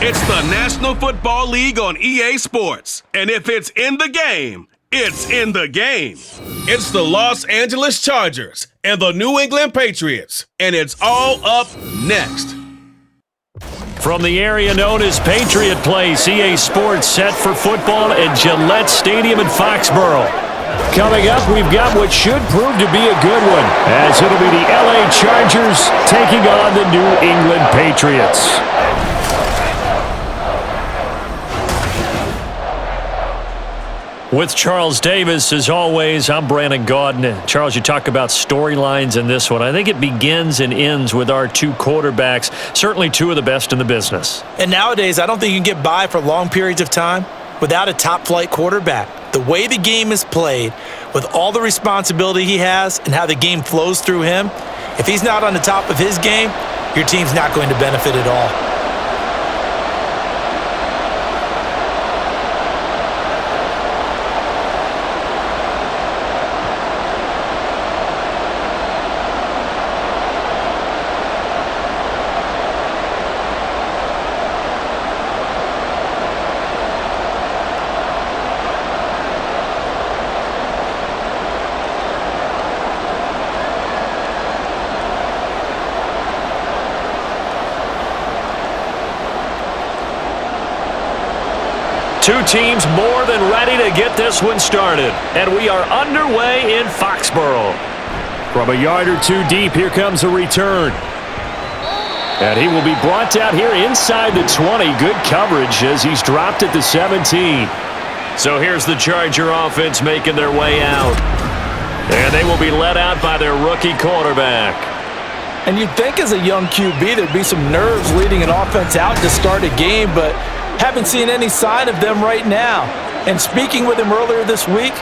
It's the National Football League on EA Sports. And if it's in the game, it's in the game. It's the Los Angeles Chargers and the New England Patriots. And it's all up next. From the area known as Patriot Place, EA Sports set for football at Gillette Stadium in Foxborough. Coming up, we've got what should prove to be a good one, as it'll be the LA Chargers taking on the New England Patriots. With Charles Davis, as always, I'm Brandon Gaudin. Charles, you talk about storylines in this one. I think it begins and ends with our two quarterbacks, certainly two of the best in the business. And nowadays, I don't think you can get by for long periods of time without a top-flight quarterback. The way the game is played, with all the responsibility he has and how the game flows through him, if he's not on the top of his game, your team's not going to benefit at all. Two teams more than ready to get this one started. And we are underway in Foxborough. From a yard or two deep, here comes a return. And he will be brought down here inside the 20. Good coverage as he's dropped at the 17. So here's the Charger offense making their way out. And they will be led out by their rookie quarterback. And you'd think as a young QB there'd be some nerves leading an offense out to start a game, but haven't seen any sign of them right now. And speaking with him earlier this week,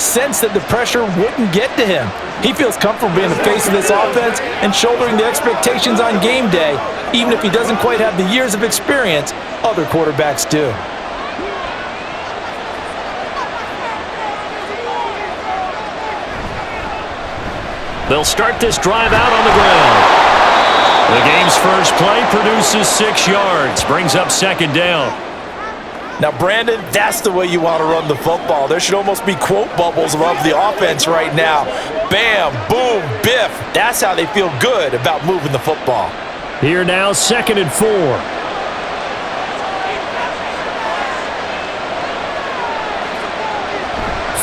sensed that the pressure wouldn't get to him. He feels comfortable being the face of this offense and shouldering the expectations on game day, even if he doesn't quite have the years of experience other quarterbacks do. They'll start this drive out on the ground. The game's first play produces 6 yards, brings up second down. Now, Brandon, that's the way you want to run the football. There should almost be quote bubbles above the offense right now. Bam, boom, biff. That's how they feel good about moving the football. Here now, 2nd and 4.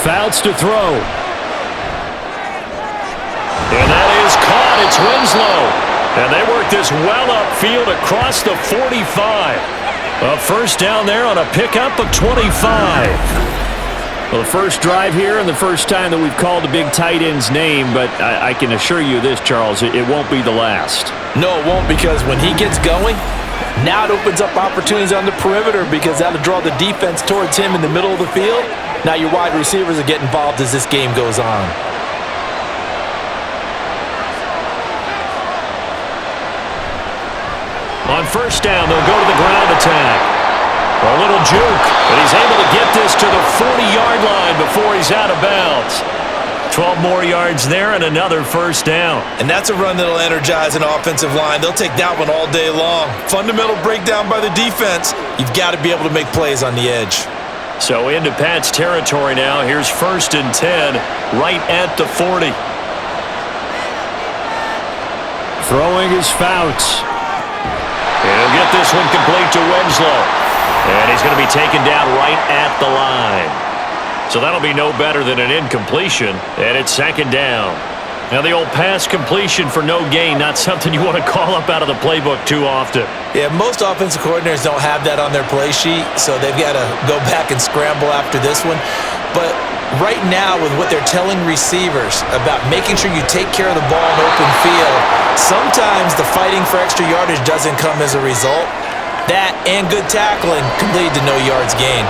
Fouts to throw. And that is caught. It's Winslow. And they work this well upfield across the 45. A first down there on a pickup of 25. Well, the first drive here and the first time that we've called the big tight end's name, but I can assure you this, Charles, it won't be the last. No, it won't, because when he gets going, now it opens up opportunities on the perimeter because that'll draw the defense towards him in the middle of the field. Now your wide receivers will get involved as this game goes on. On first down, they'll go to the ground attack. A little juke, but he's able to get this to the 40-yard line before he's out of bounds. 12 more yards there and another first down. And that's a run that'll energize an offensive line. They'll take that one all day long. Fundamental breakdown by the defense. You've got to be able to make plays on the edge. So into Pat's territory now. Here's 1st and 10, right at the 40. Throwing is Fouts. He'll get this one complete to Winslow. And he's going to be taken down right at the line. So that'll be no better than an incompletion. And it's 2nd down. Now the old pass completion for no gain, not something you want to call up out of the playbook too often. Yeah, most offensive coordinators don't have that on their play sheet, so they've got to go back and scramble after this one. But right now, with what they're telling receivers about making sure you take care of the ball in open field, sometimes the fighting for extra yardage doesn't come as a result. That and good tackling can lead to no yards gained.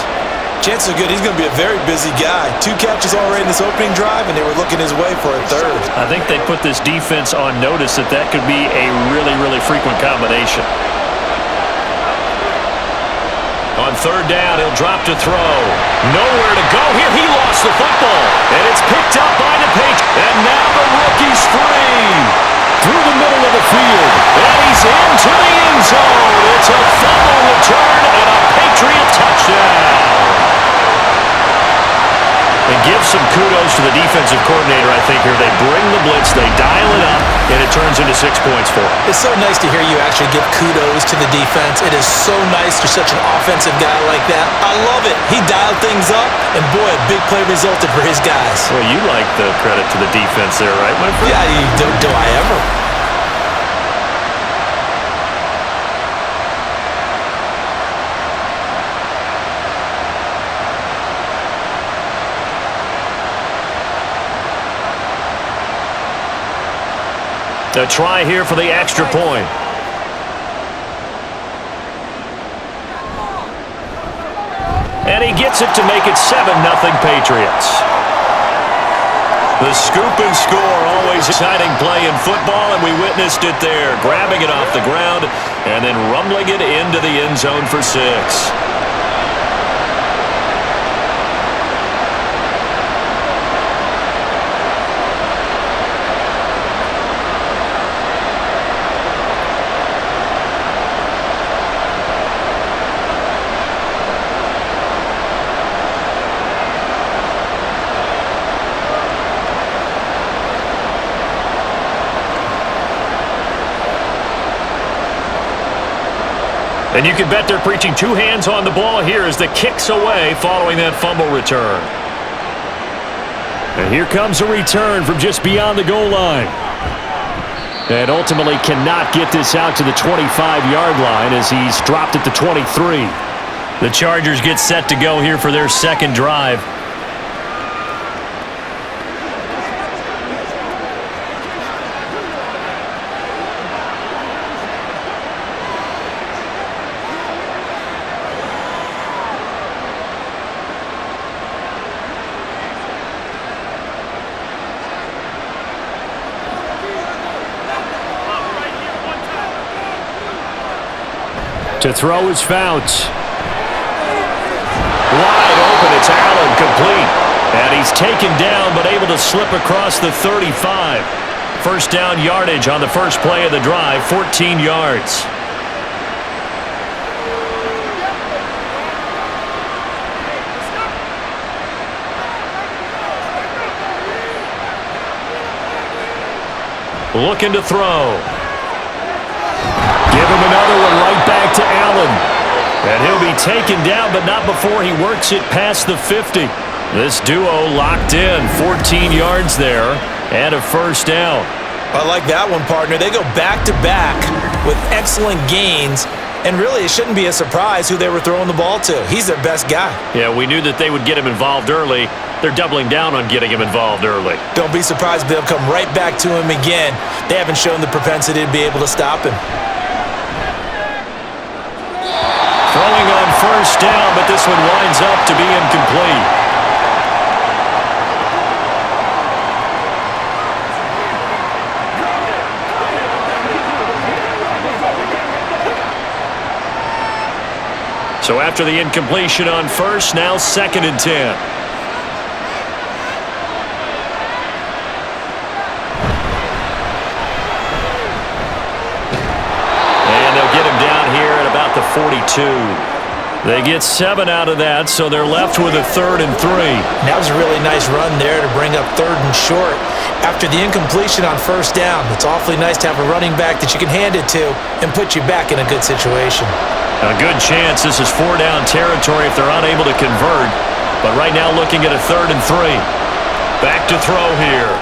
Chances are good he's going to be a very busy guy. 2 catches already in this opening drive, and they were looking his way for a 3rd. I think they put this defense on notice that could be a really, really frequent combination. On 3rd down, he'll drop to throw. Nowhere to go here. He lost the football, and it's picked up by the Patriots. And now the rookie's free through the middle of the field, and he's into the end zone. It's a fumble return defensive coordinator, I think, here. They bring the blitz, they dial it up, and it turns into 6 points for them. It's so nice to hear you actually give kudos to the defense. It is so nice for such an offensive guy like that. I love it. He dialed things up, and boy, a big play resulted for his guys. Well, you like the credit to the defense there, right, my friend? Yeah, do I ever? A try here for the extra point. And he gets it to make it 7-0 Patriots. The scoop and score, always exciting play in football, and we witnessed it there. Grabbing it off the ground and then rumbling it into the end zone for 6. And you can bet they're preaching 2 hands on the ball here as the kick's away following that fumble return. And here comes a return from just beyond the goal line. And ultimately cannot get this out to the 25-yard line as he's dropped at the 23. The Chargers get set to go here for their second drive. To throw is Fouts. Wide open, it's Allen, complete. And he's taken down but able to slip across the 35. First down yardage on the first play of the drive, 14 yards. Looking to throw. Give him another one right back to Allen. And he'll be taken down, but not before he works it past the 50. This duo locked in, 14 yards there, and a first down. I like that one, partner. They go back-to-back with excellent gains, and really it shouldn't be a surprise who they were throwing the ball to. He's their best guy. Yeah, we knew that they would get him involved early. They're doubling down on getting him involved early. Don't be surprised they'll come right back to him again. They haven't shown the propensity to be able to stop him. Throwing on first down, but this one winds up to be incomplete. So after the incompletion on first, now 2nd and 10. The 42. They get 7 out of that, so they're left with a 3rd and 3. That was a really nice run there to bring up 3rd and short. After the incompletion on first down, it's awfully nice to have a running back that you can hand it to and put you back in a good situation. A good chance this is 4-down territory if they're unable to convert. But right now looking at a 3rd and 3. Back to throw here.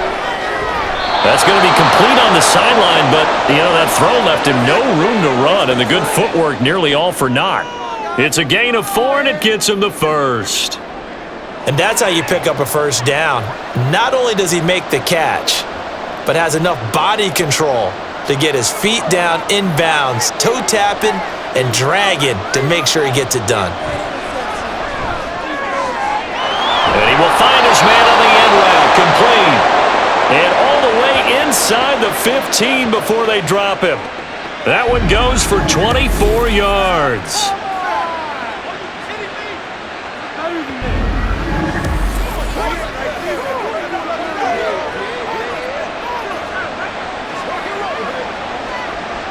That's going to be complete on the sideline, but, that throw left him no room to run, and the good footwork nearly all for naught. It's a gain of 4, and it gets him the first. And that's how you pick up a first down. Not only does he make the catch, but has enough body control to get his feet down inbounds, toe-tapping and dragging to make sure he gets it done. And he will find his man on the end route, complete. And all the way inside the 15 before they drop him. That one goes for 24 yards.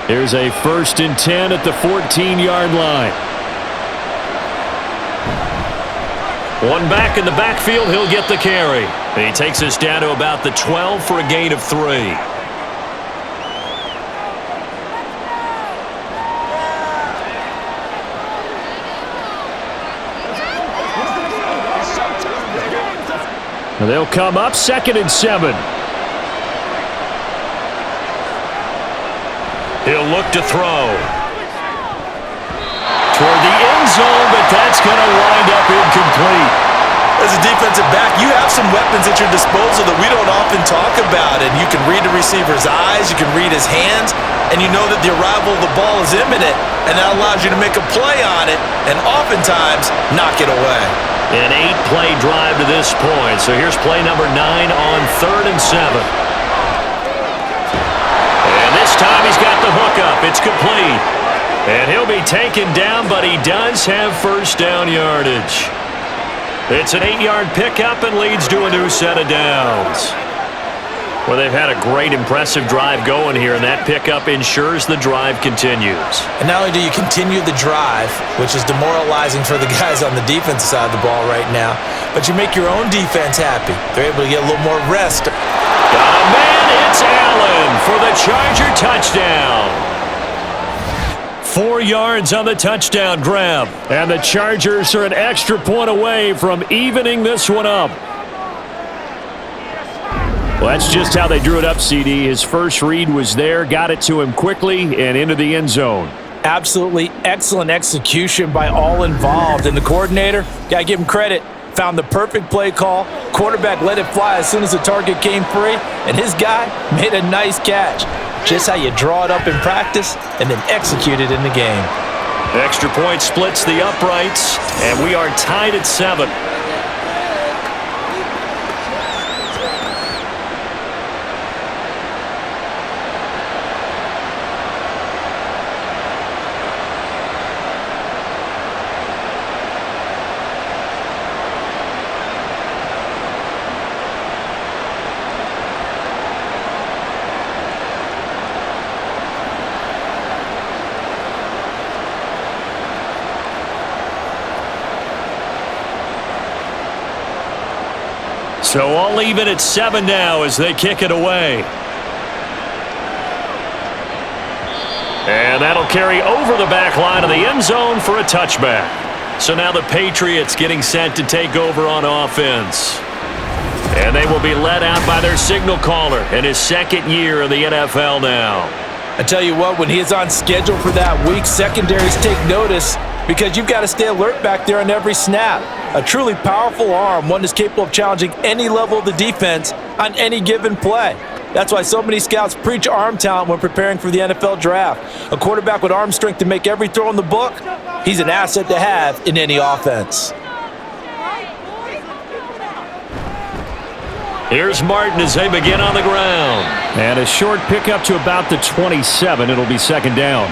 Here's a 1st and 10 at the 14-yard line. One back in the backfield, he'll get the carry. He takes us down to about the 12 for a gain of 3. They'll come up 2nd and 7. He'll look to throw. Toward the end zone, but that's going to wind up incomplete. As a defensive back, you have some weapons at your disposal that we don't often talk about, and you can read the receiver's eyes, you can read his hands, and you know that the arrival of the ball is imminent, and that allows you to make a play on it and oftentimes knock it away. An 8-play drive to this point, so here's play number 9 on 3rd and 7. And this time he's got the hookup. It's complete. And he'll be taken down, but he does have first down yardage. It's an 8-yard pickup and leads to a new set of downs. Well, they've had a great, impressive drive going here, and that pickup ensures the drive continues. And not only do you continue the drive, which is demoralizing for the guys on the defensive side of the ball right now, but you make your own defense happy. They're able to get a little more rest. Got a man, it's Allen for the Charger touchdown. 4 yards on the touchdown grab, and the Chargers are an extra point away from evening this one up. Well, that's just how they drew it up, CD. His first read was there, got it to him quickly, and into the end zone. Absolutely excellent execution by all involved. And the coordinator, got to give him credit, found the perfect play call. Quarterback let it fly as soon as the target came free, and his guy made a nice catch. Just how you draw it up in practice and then execute it in the game. Extra point splits the uprights, and we are tied at 7. So all even at 7 now as they kick it away. And that'll carry over the back line of the end zone for a touchback. So now the Patriots getting set to take over on offense. And they will be led out by their signal caller in his 2nd year in the NFL now. I tell you what, when he is on schedule for that week, secondaries take notice because you've got to stay alert back there on every snap. A truly powerful arm, one that's capable of challenging any level of the defense on any given play. That's why so many scouts preach arm talent when preparing for the NFL draft. A quarterback with arm strength to make every throw in the book, he's an asset to have in any offense. Here's Martin as they begin on the ground. And a short pickup to about the 27. It'll be 2nd down.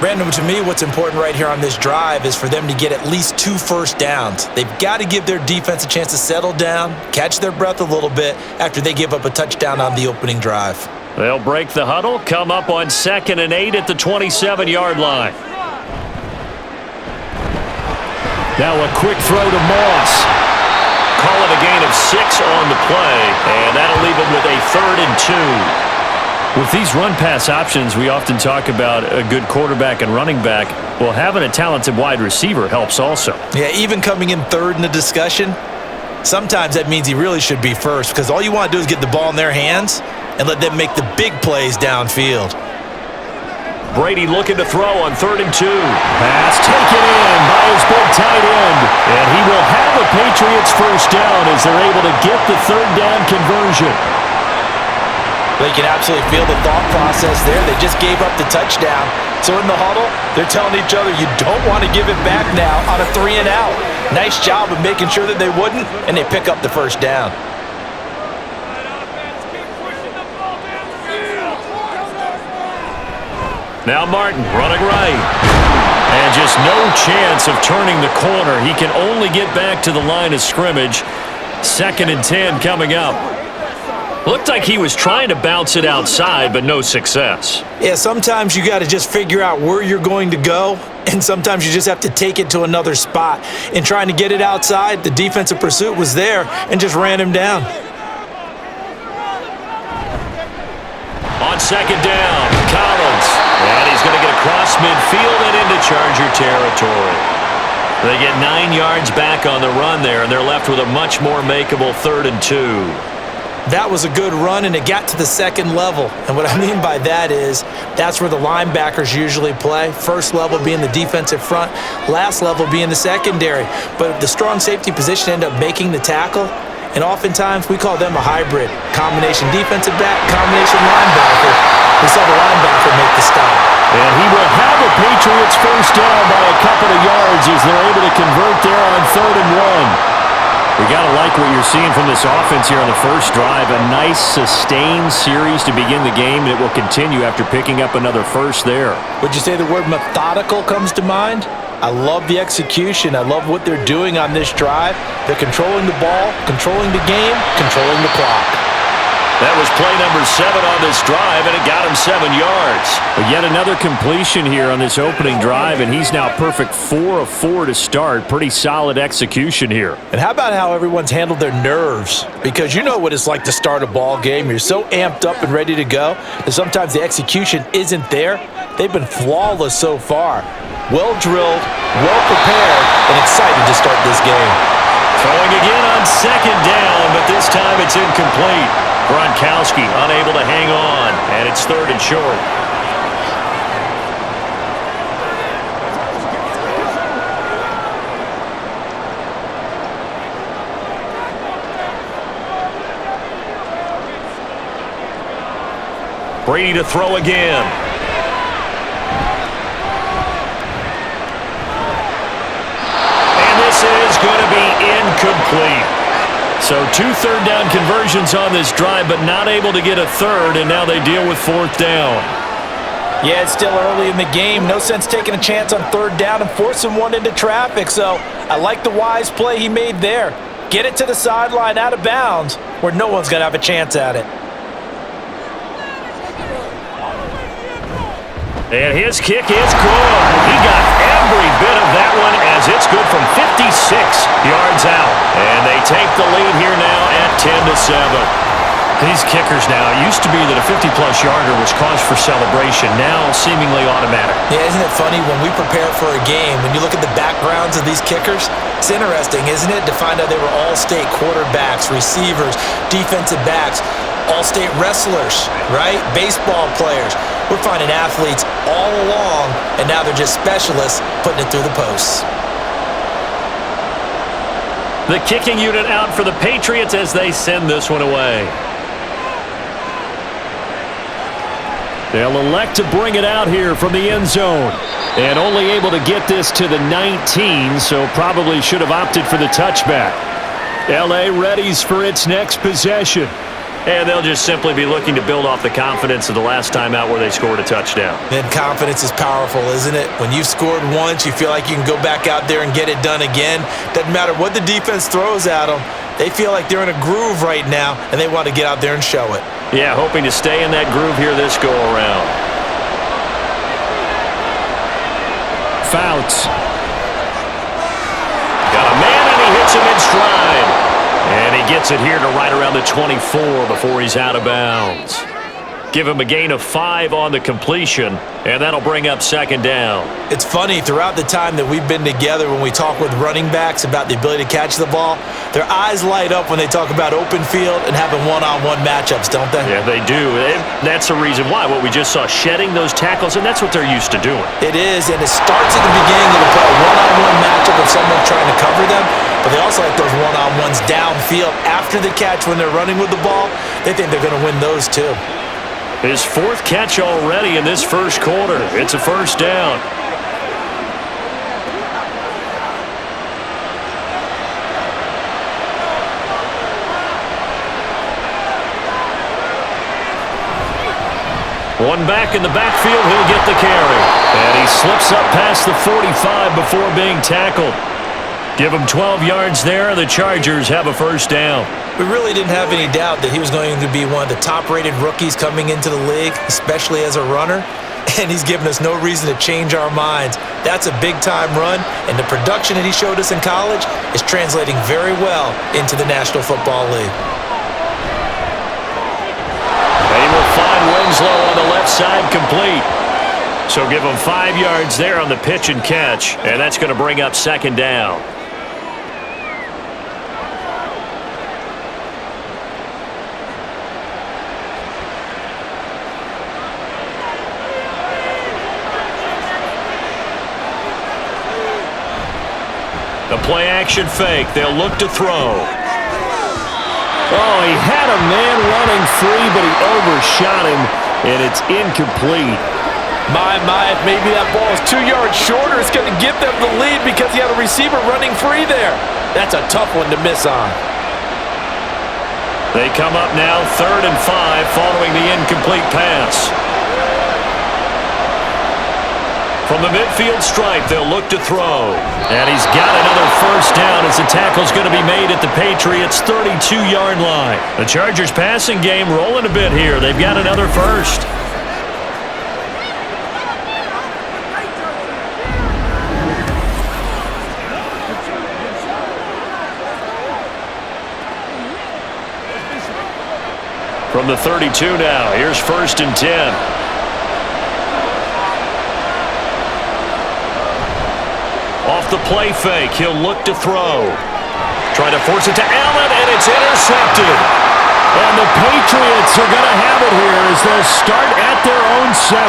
Brandon, to me, what's important right here on this drive is for them to get at least 2 first downs. They've got to give their defense a chance to settle down, catch their breath a little bit after they give up a touchdown on the opening drive. They'll break the huddle, come up on 2nd and 8 at the 27-yard line. Now a quick throw to Moss. Call it a gain of 6 on the play, and that'll leave him with a 3rd and 2. With these run-pass options, we often talk about a good quarterback and running back. Well, having a talented wide receiver helps also. Yeah, even coming in 3rd in the discussion, sometimes that means he really should be first because all you want to do is get the ball in their hands and let them make the big plays downfield. Brady looking to throw on 3rd and 2. Pass taken in by his big tight end. And he will have a Patriots first down as they're able to get the 3rd down conversion. They can absolutely feel the thought process there. They just gave up the touchdown. So in the huddle, they're telling each other, you don't want to give it back now on a 3 and out. Nice job of making sure that they wouldn't, and they pick up the first down. Now Martin running right. And just no chance of turning the corner. He can only get back to the line of scrimmage. 2nd and 10 coming up. Looked like he was trying to bounce it outside, but no success. Yeah, sometimes you got to just figure out where you're going to go and sometimes you just have to take it to another spot. In trying to get it outside, the defensive pursuit was there and just ran him down. On second down, Collins. And he's going to get across midfield and into Charger territory. They get 9 yards back on the run there, and they're left with a much more makeable 3rd and 2. That was a good run, and it got to the second level. And what I mean by that is that's where the linebackers usually play. First level being the defensive front, last level being the secondary. But the strong safety position ended up making the tackle, and oftentimes we call them a hybrid. Combination defensive back, combination linebacker. We saw the linebacker make the stop. And he will have a Patriots first down by a couple of yards as they're able to convert there on 3rd and 1. We got to like what you're seeing from this offense here on the first drive. A nice, sustained series to begin the game, and it will continue after picking up another first there. Would you say the word methodical comes to mind? I love the execution. I love what they're doing on this drive. They're controlling the ball, controlling the game, controlling the clock. That was play number 7 on this drive, and it got him 7 yards. But yet another completion here on this opening drive, and he's now perfect 4 of 4 to start. Pretty solid execution here. And how about how everyone's handled their nerves? Because you know what it's like to start a ball game. You're so amped up and ready to go that sometimes the execution isn't there. They've been flawless so far. Well drilled, well prepared, and excited to start this game. Throwing again on second down, but this time it's incomplete. Gronkowski unable to hang on, and it's 3rd and short. Brady to throw again. And this is going to be incomplete. So 2 third-down conversions on this drive, but not able to get a third, and now they deal with 4th down. Yeah, it's still early in the game. No sense taking a chance on 3rd down and forcing one into traffic. So I like the wise play he made there. Get it to the sideline out of bounds where no one's going to have a chance at it. And his kick is good. He got every bit of that one as it's good from 56 yards out. And they take the lead here now at 10-7. These kickers now, it used to be that a 50-plus yarder was cause for celebration. Now seemingly automatic. Yeah, isn't it funny when we prepare for a game, when you look at the backgrounds of these kickers, it's interesting, isn't it, to find out they were all-state quarterbacks, receivers, defensive backs, all-state wrestlers, right? Baseball players. We're finding athletes all along, and now they're just specialists putting it through the posts. The kicking unit out for the Patriots as they send this one away. They'll elect to bring it out here from the end zone. And only able to get this to the 19, so probably should have opted for the touchback. L.A. readies for its next possession. And they'll just simply be looking to build off the confidence of the last time out where they scored a touchdown. And confidence is powerful, isn't it? When you've scored once, you feel like you can go back out there and get it done again. Doesn't matter what the defense throws at them. They feel like they're in a groove right now, and they want to get out there and show it. Yeah, hoping to stay in that groove here this go-around. Fouts. Got a man, and he hits him in stride. And he gets it here to right around the 24 before he's out of bounds. Give him a gain of 5 on the completion, and that'll bring up second down. It's funny, throughout the time that we've been together, when we talk with running backs about the ability to catch the ball, their eyes light up when they talk about open field and having one-on-one matchups, don't they? Yeah, they do. That's the reason why. What we just saw, shedding those tackles, and that's what they're used to doing. It is, and it starts at the beginning of the one-on-one matchup of someone trying to cover them, but they also like those one-on-ones downfield after the catch when they're running with the ball. They think they're going to win those too. His 4th catch already in this first quarter. It's a first down. One back in the backfield, he'll get the carry. And he slips up past the 45 before being tackled. Give him 12 yards there. The Chargers have a first down. We really didn't have any doubt that he was going to be one of the top-rated rookies coming into the league, especially as a runner. and he's given us no reason to change our minds. That's a big-time run, and the production that he showed us in college is translating very well into the National Football League. They will find Winslow on the left side complete. So give him 5 yards there on the pitch and catch, and that's going to bring up second down. The play-action fake. They'll look to throw. Oh, he had a man running free, but he overshot him, and it's incomplete. My, if maybe that ball is 2 yards shorter, it's going to give them the lead because he had a receiver running free there. That's a tough one to miss on. They come up now 3rd and 5 following the incomplete pass. From the midfield stripe, they'll look to throw. And he's got another first down as the tackle's going to be made at the Patriots' 32-yard line. The Chargers' passing game rolling a bit here. They've got another first. From the 32 now, here's 1st and 10. Off the play fake, he'll look to throw. Trying to force it to Allen, and it's intercepted. And the Patriots are going to have it here as they'll start at their own 7.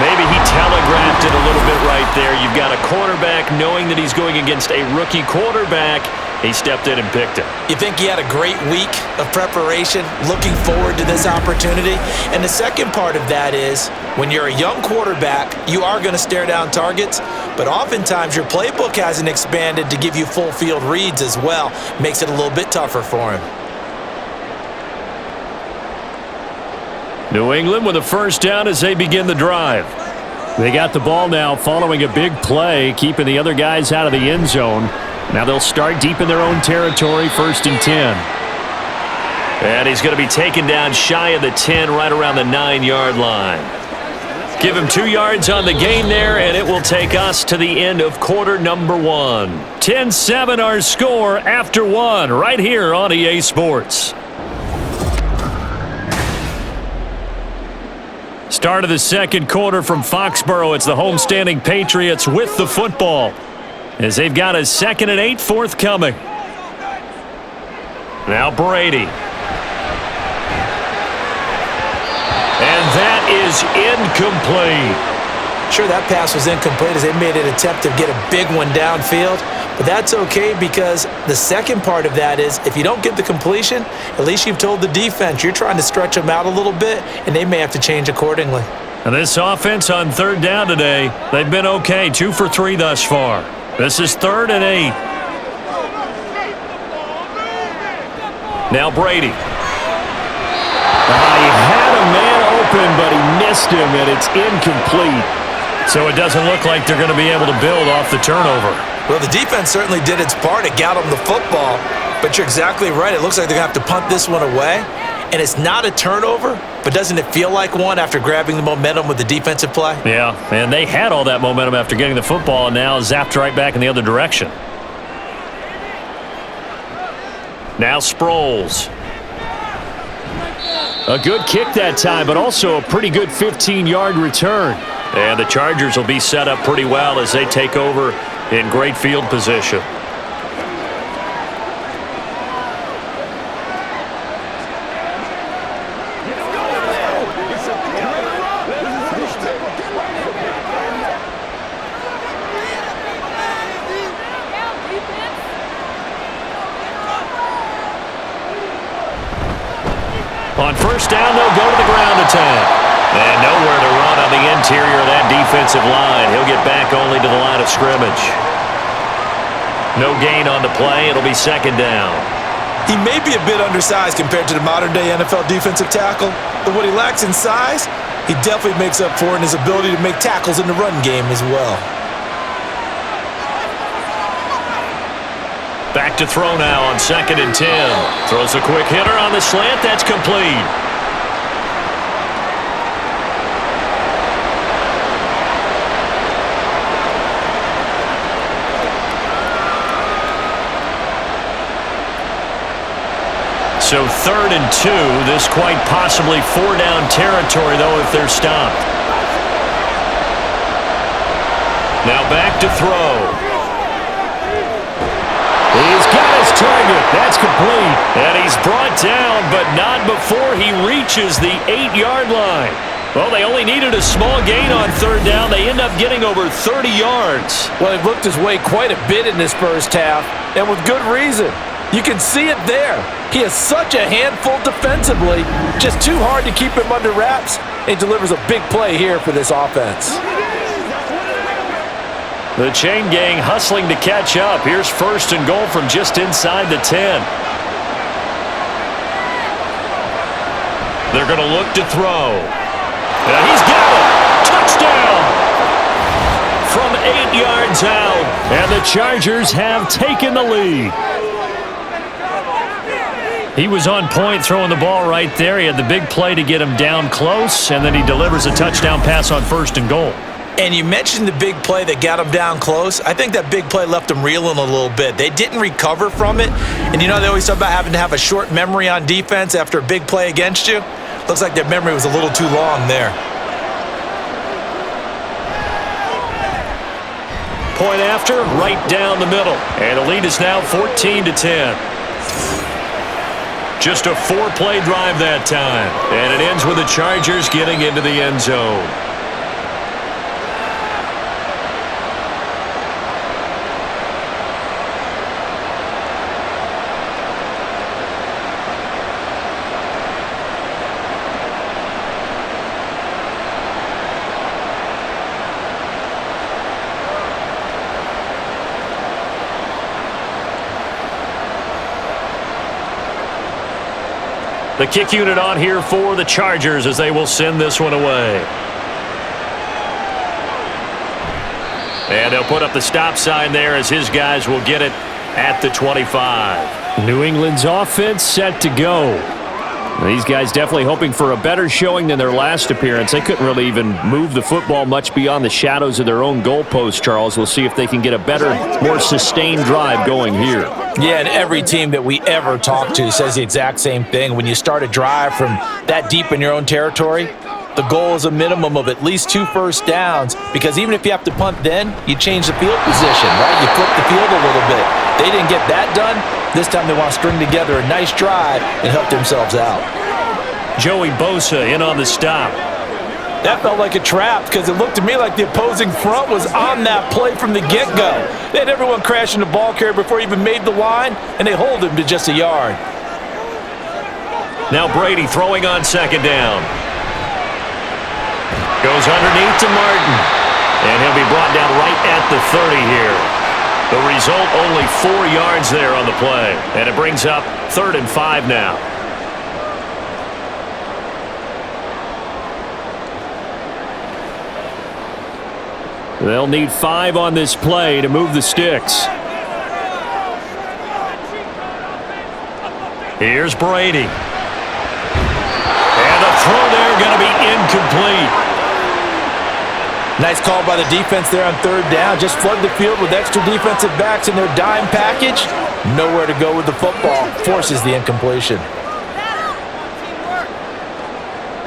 Maybe he telegraphed it a little bit right there. You've got a quarterback knowing that he's going against a rookie quarterback. He stepped in and picked it. You think he had a great week of preparation, looking forward to this opportunity? And the second part of that is, when you're a young quarterback, you are going to stare down targets, but oftentimes your playbook hasn't expanded to give you full field reads as well. Makes it a little bit tougher for him. New England with a first down as they begin the drive. They got the ball now following a big play, keeping the other guys out of the end zone. Now they'll start deep in their own territory, 1st and 10. And he's going to be taken down shy of the 10, right around the 9-yard line. Give him 2 yards on the gain there, and it will take us to the end of quarter number 1. 10-7 our score after 1, right here on EA Sports. Start of the second quarter from Foxborough. It's the homestanding Patriots with the football, as they've got a 2nd and 8 forthcoming. Now Brady. And that is incomplete. Sure, that pass was incomplete as they made an attempt to get a big one downfield. But that's okay because the second part of that is if you don't get the completion, at least you've told the defense you're trying to stretch them out a little bit, and they may have to change accordingly. And this offense on 3rd down today, they've been okay, 2 for 3 thus far. This is 3rd and 8. Now Brady. He had a man open, but he missed him, and it's incomplete. So it doesn't look like they're going to be able to build off the turnover. Well, the defense certainly did its part. It got them the football, but you're exactly right. It looks like they're going to have to punt this one away, and it's not a turnover, but doesn't it feel like one after grabbing the momentum with the defensive play? Yeah, and they had all that momentum after getting the football, and now zapped right back in the other direction. Now Sproles. A good kick that time, but also a pretty good 15-yard return. And the Chargers will be set up pretty well as they take over in great field position. On first down, they'll go to the ground attack. And nowhere to run on the interior of that defensive line. He'll get back only to the line of scrimmage. No gain on the play. It'll be 2nd down. He may be a bit undersized compared to the modern-day NFL defensive tackle, but what he lacks in size, he definitely makes up for in his ability to make tackles in the run game as well. Back to throw now on 2nd and 10. Throws a quick hitter on the slant. That's complete. So 3rd and 2. This quite possibly 4-down territory, though, if they're stopped. Now back to throw. He's got his target. That's complete. And he's brought down, but not before he reaches the 8-yard line. Well, they only needed a small gain on 3rd down. They end up getting over 30 yards. Well, he looked his way quite a bit in this first half, and with good reason. You can see it there. He is such a handful defensively. Just too hard to keep him under wraps, and delivers a big play here for this offense. The chain gang hustling to catch up. Here's 1st and goal from just inside the 10. They're going to look to throw. And he's got it. Touchdown. From 8 yards out. And the Chargers have taken the lead. He was on point throwing the ball right there. He had the big play to get him down close, and then he delivers a touchdown pass on 1st and goal. And you mentioned the big play that got him down close. I think that big play left him reeling a little bit. They didn't recover from it. And you know they always talk about having to have a short memory on defense after a big play against you. Looks like their memory was a little too long there. Point after, right down the middle. And the lead is now 14-10. Just a 4-play drive that time. And it ends with the Chargers getting into the end zone. The kick unit on here for the Chargers as they will send this one away. And they'll put up the stop sign there as his guys will get it at the 25. New England's offense set to go. These guys definitely hoping for a better showing than their last appearance. They couldn't really even move the football much beyond the shadows of their own goalpost, Charles. We'll see if they can get a better, more sustained drive going here. Yeah, and every team that we ever talk to says the exact same thing. When you start a drive from that deep in your own territory, the goal is a minimum of at least 2 first downs, because even if you have to punt then, you change the field position, right? You flip the field a little bit. They didn't get that done. This time they want to string together a nice drive and help themselves out. Joey Bosa in on the stop. That felt like a trap because it looked to me like the opposing front was on that play from the get-go. They had everyone crashing the ball carrier before he even made the line, and they hold him to just a yard. Now Brady throwing on 2nd down. Goes underneath to Martin. And he'll be brought down right at the 30 here. The result, only 4 yards there on the play. And it brings up 3rd and 5 now. They'll need 5 on this play to move the sticks. Here's Brady. And the throw there going to be incomplete. Nice call by the defense there on 3rd down. Just flood the field with extra defensive backs in their dime package. Nowhere to go with the football. Forces the incompletion.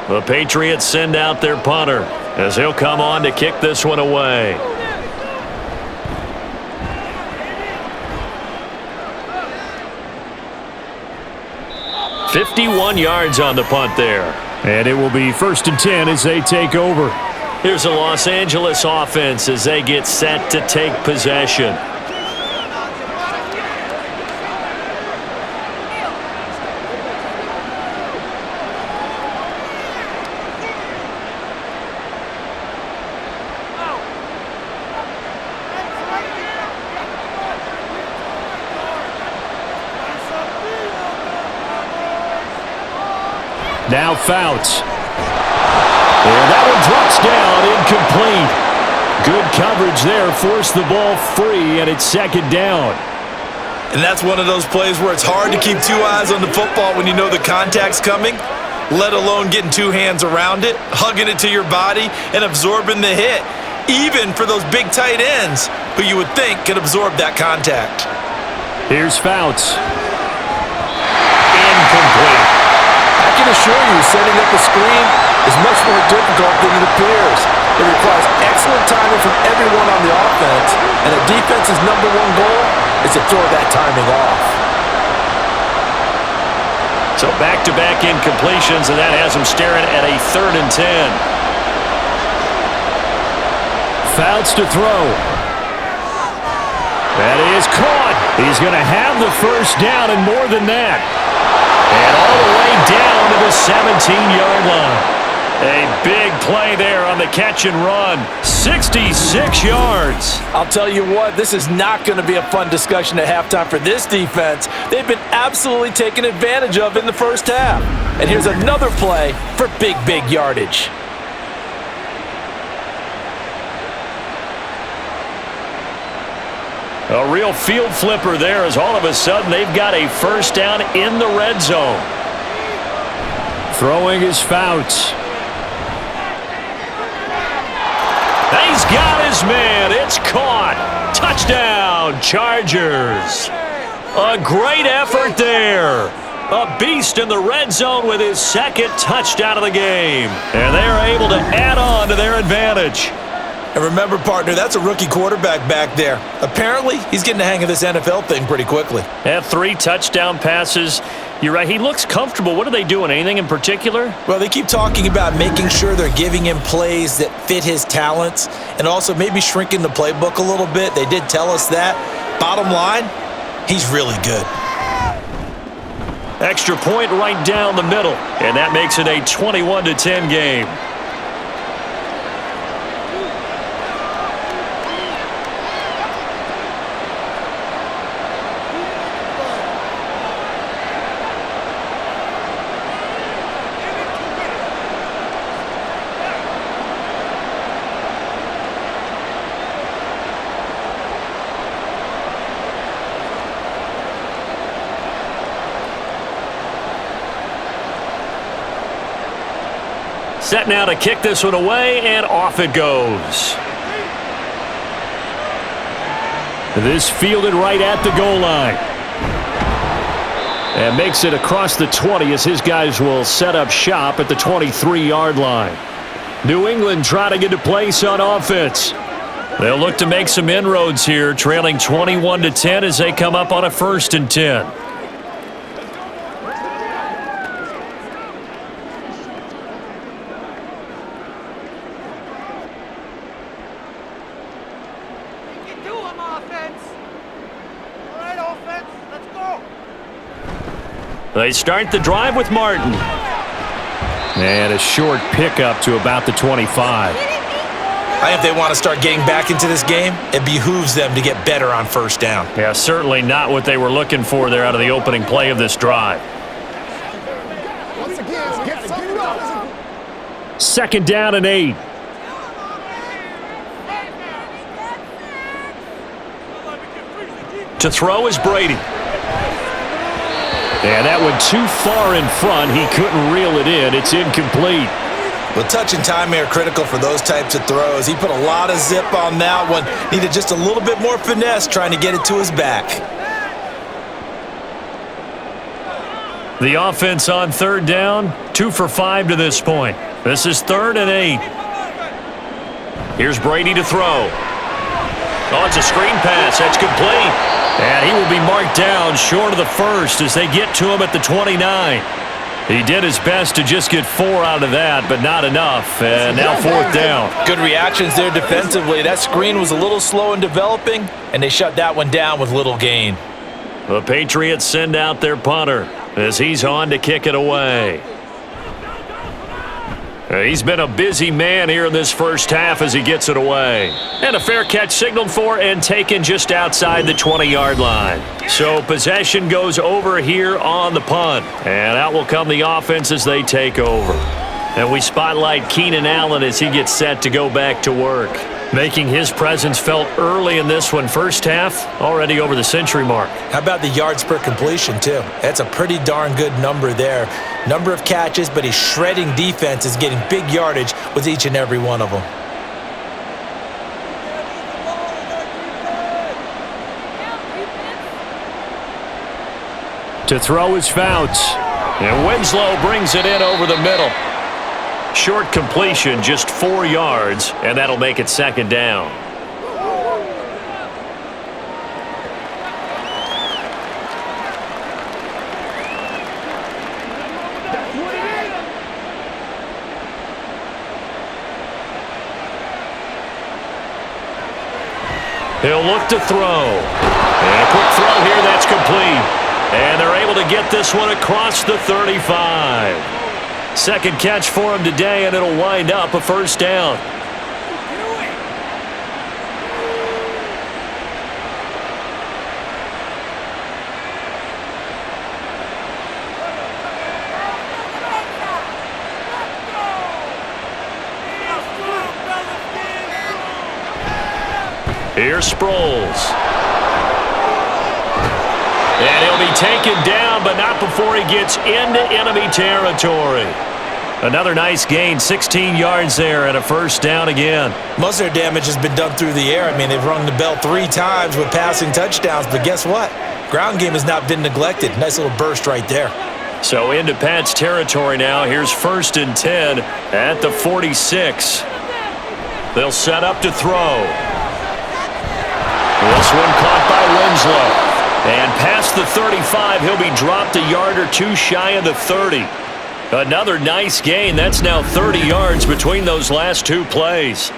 The Patriots send out their punter as he'll come on to kick this one away. "51 yards on the punt there. And it will be 1st and 10 as they take over. Here's a Los Angeles offense as they get set to take possession. Now Fouts. And that one drops down, incomplete. Good coverage there, forced the ball free, and it's 2nd down. And that's one of those plays where it's hard to keep 2 eyes on the football when you know the contact's coming, let alone getting 2 hands around it, hugging it to your body, and absorbing the hit, even for those big tight ends who you would think could absorb that contact. Here's Fouts. Incomplete. assure you, setting up a screen is much more difficult than it appears. It requires excellent timing from everyone on the offense, and a defense's number one goal is to throw that timing off. So back-to-back incompletions, and that has him staring at a 3rd and 10. Fouts to throw. That is caught. He's going to have the first down and more than that. And all the way down to the 17-yard line. A big play there on the catch and run. 66 yards. I'll tell you what, this is not going to be a fun discussion at halftime for this defense. They've been absolutely taken advantage of in the first half. And here's another play for big yardage. A real field flipper there as all of a sudden they've got a first down in the red zone. Throwing his Fouts. He's got his man. It's caught. Touchdown, Chargers. A great effort there. A beast in the red zone with his 2nd touchdown of the game. And they're able to add on to their advantage. And remember, partner, that's a rookie quarterback back there. Apparently, he's getting the hang of this NFL thing pretty quickly. Had 3 touchdown passes. You're right, he looks comfortable. What are they doing? Anything in particular? Well, they keep talking about making sure they're giving him plays that fit his talents and also maybe shrinking the playbook a little bit. They did tell us that. Bottom line, he's really good. Extra point right down the middle, and that makes it a 21-10 game. Set now to kick this one away, and off it goes. This fielded right at the goal line. And makes it across the 20 as his guys will set up shop at the 23-yard line. New England trying to get to place on offense. They'll look to make some inroads here, trailing 21-10 as they come up on a 1st and 10. They start the drive with Martin. And a short pickup to about the 25. If they want to start getting back into this game, it behooves them to get better on 1st down. Yeah, certainly not what they were looking for there out of the opening play of this drive. 2nd down and 8. To throw is Brady. And that went too far in front. He couldn't reel it in. It's incomplete. Well, touch and timing are critical for those types of throws. He put a lot of zip on that one. Needed just a little bit more finesse trying to get it to his back. The offense on 3rd down, 2 for 5 to this point. This is 3rd and 8. Here's Brady to throw. Oh, it's a screen pass. That's complete. And he will be marked down short of the 1st as they get to him at the 29. He did his best to just get 4 out of that, but not enough. And now 4th down. Good reactions there defensively. That screen was a little slow in developing, and they shut that one down with little gain. The Patriots send out their punter as he's on to kick it away. He's been a busy man here in this first half as he gets it away. And a fair catch signaled for and taken just outside the 20-yard line. So possession goes over here on the punt. And out will come the offense as they take over. And we spotlight Keenan Allen as he gets set to go back to work. Making his presence felt early in this one. First half, already over the century mark. How about the yards per completion, too? That's a pretty darn good number there. Number of catches, but he's shredding defenses, getting big yardage with each and every one of them. To throw his Fouts. And Winslow brings it in over the middle. Short completion, just 4 yards, and that'll make it second down. He'll look to throw. And a quick throw here, that's complete. And they're able to get this one across the 35. Second catch for him today, and it'll wind up a first down. Here's Sproles. And he'll be taken down, but not before he gets into enemy territory. Another nice gain, 16 yards there, and a first down again. Most of their damage has been done through the air. I mean, they've rung the bell 3 times with passing touchdowns, but guess what? Ground game has not been neglected. Nice little burst right there. So into Pat's territory now. Here's 1st and 10 at the 46. They'll set up to throw. This one caught by Winslow. And past the 35, he'll be dropped a yard or 2 shy of the 30. Another nice gain. That's now 30 yards between those last 2 plays.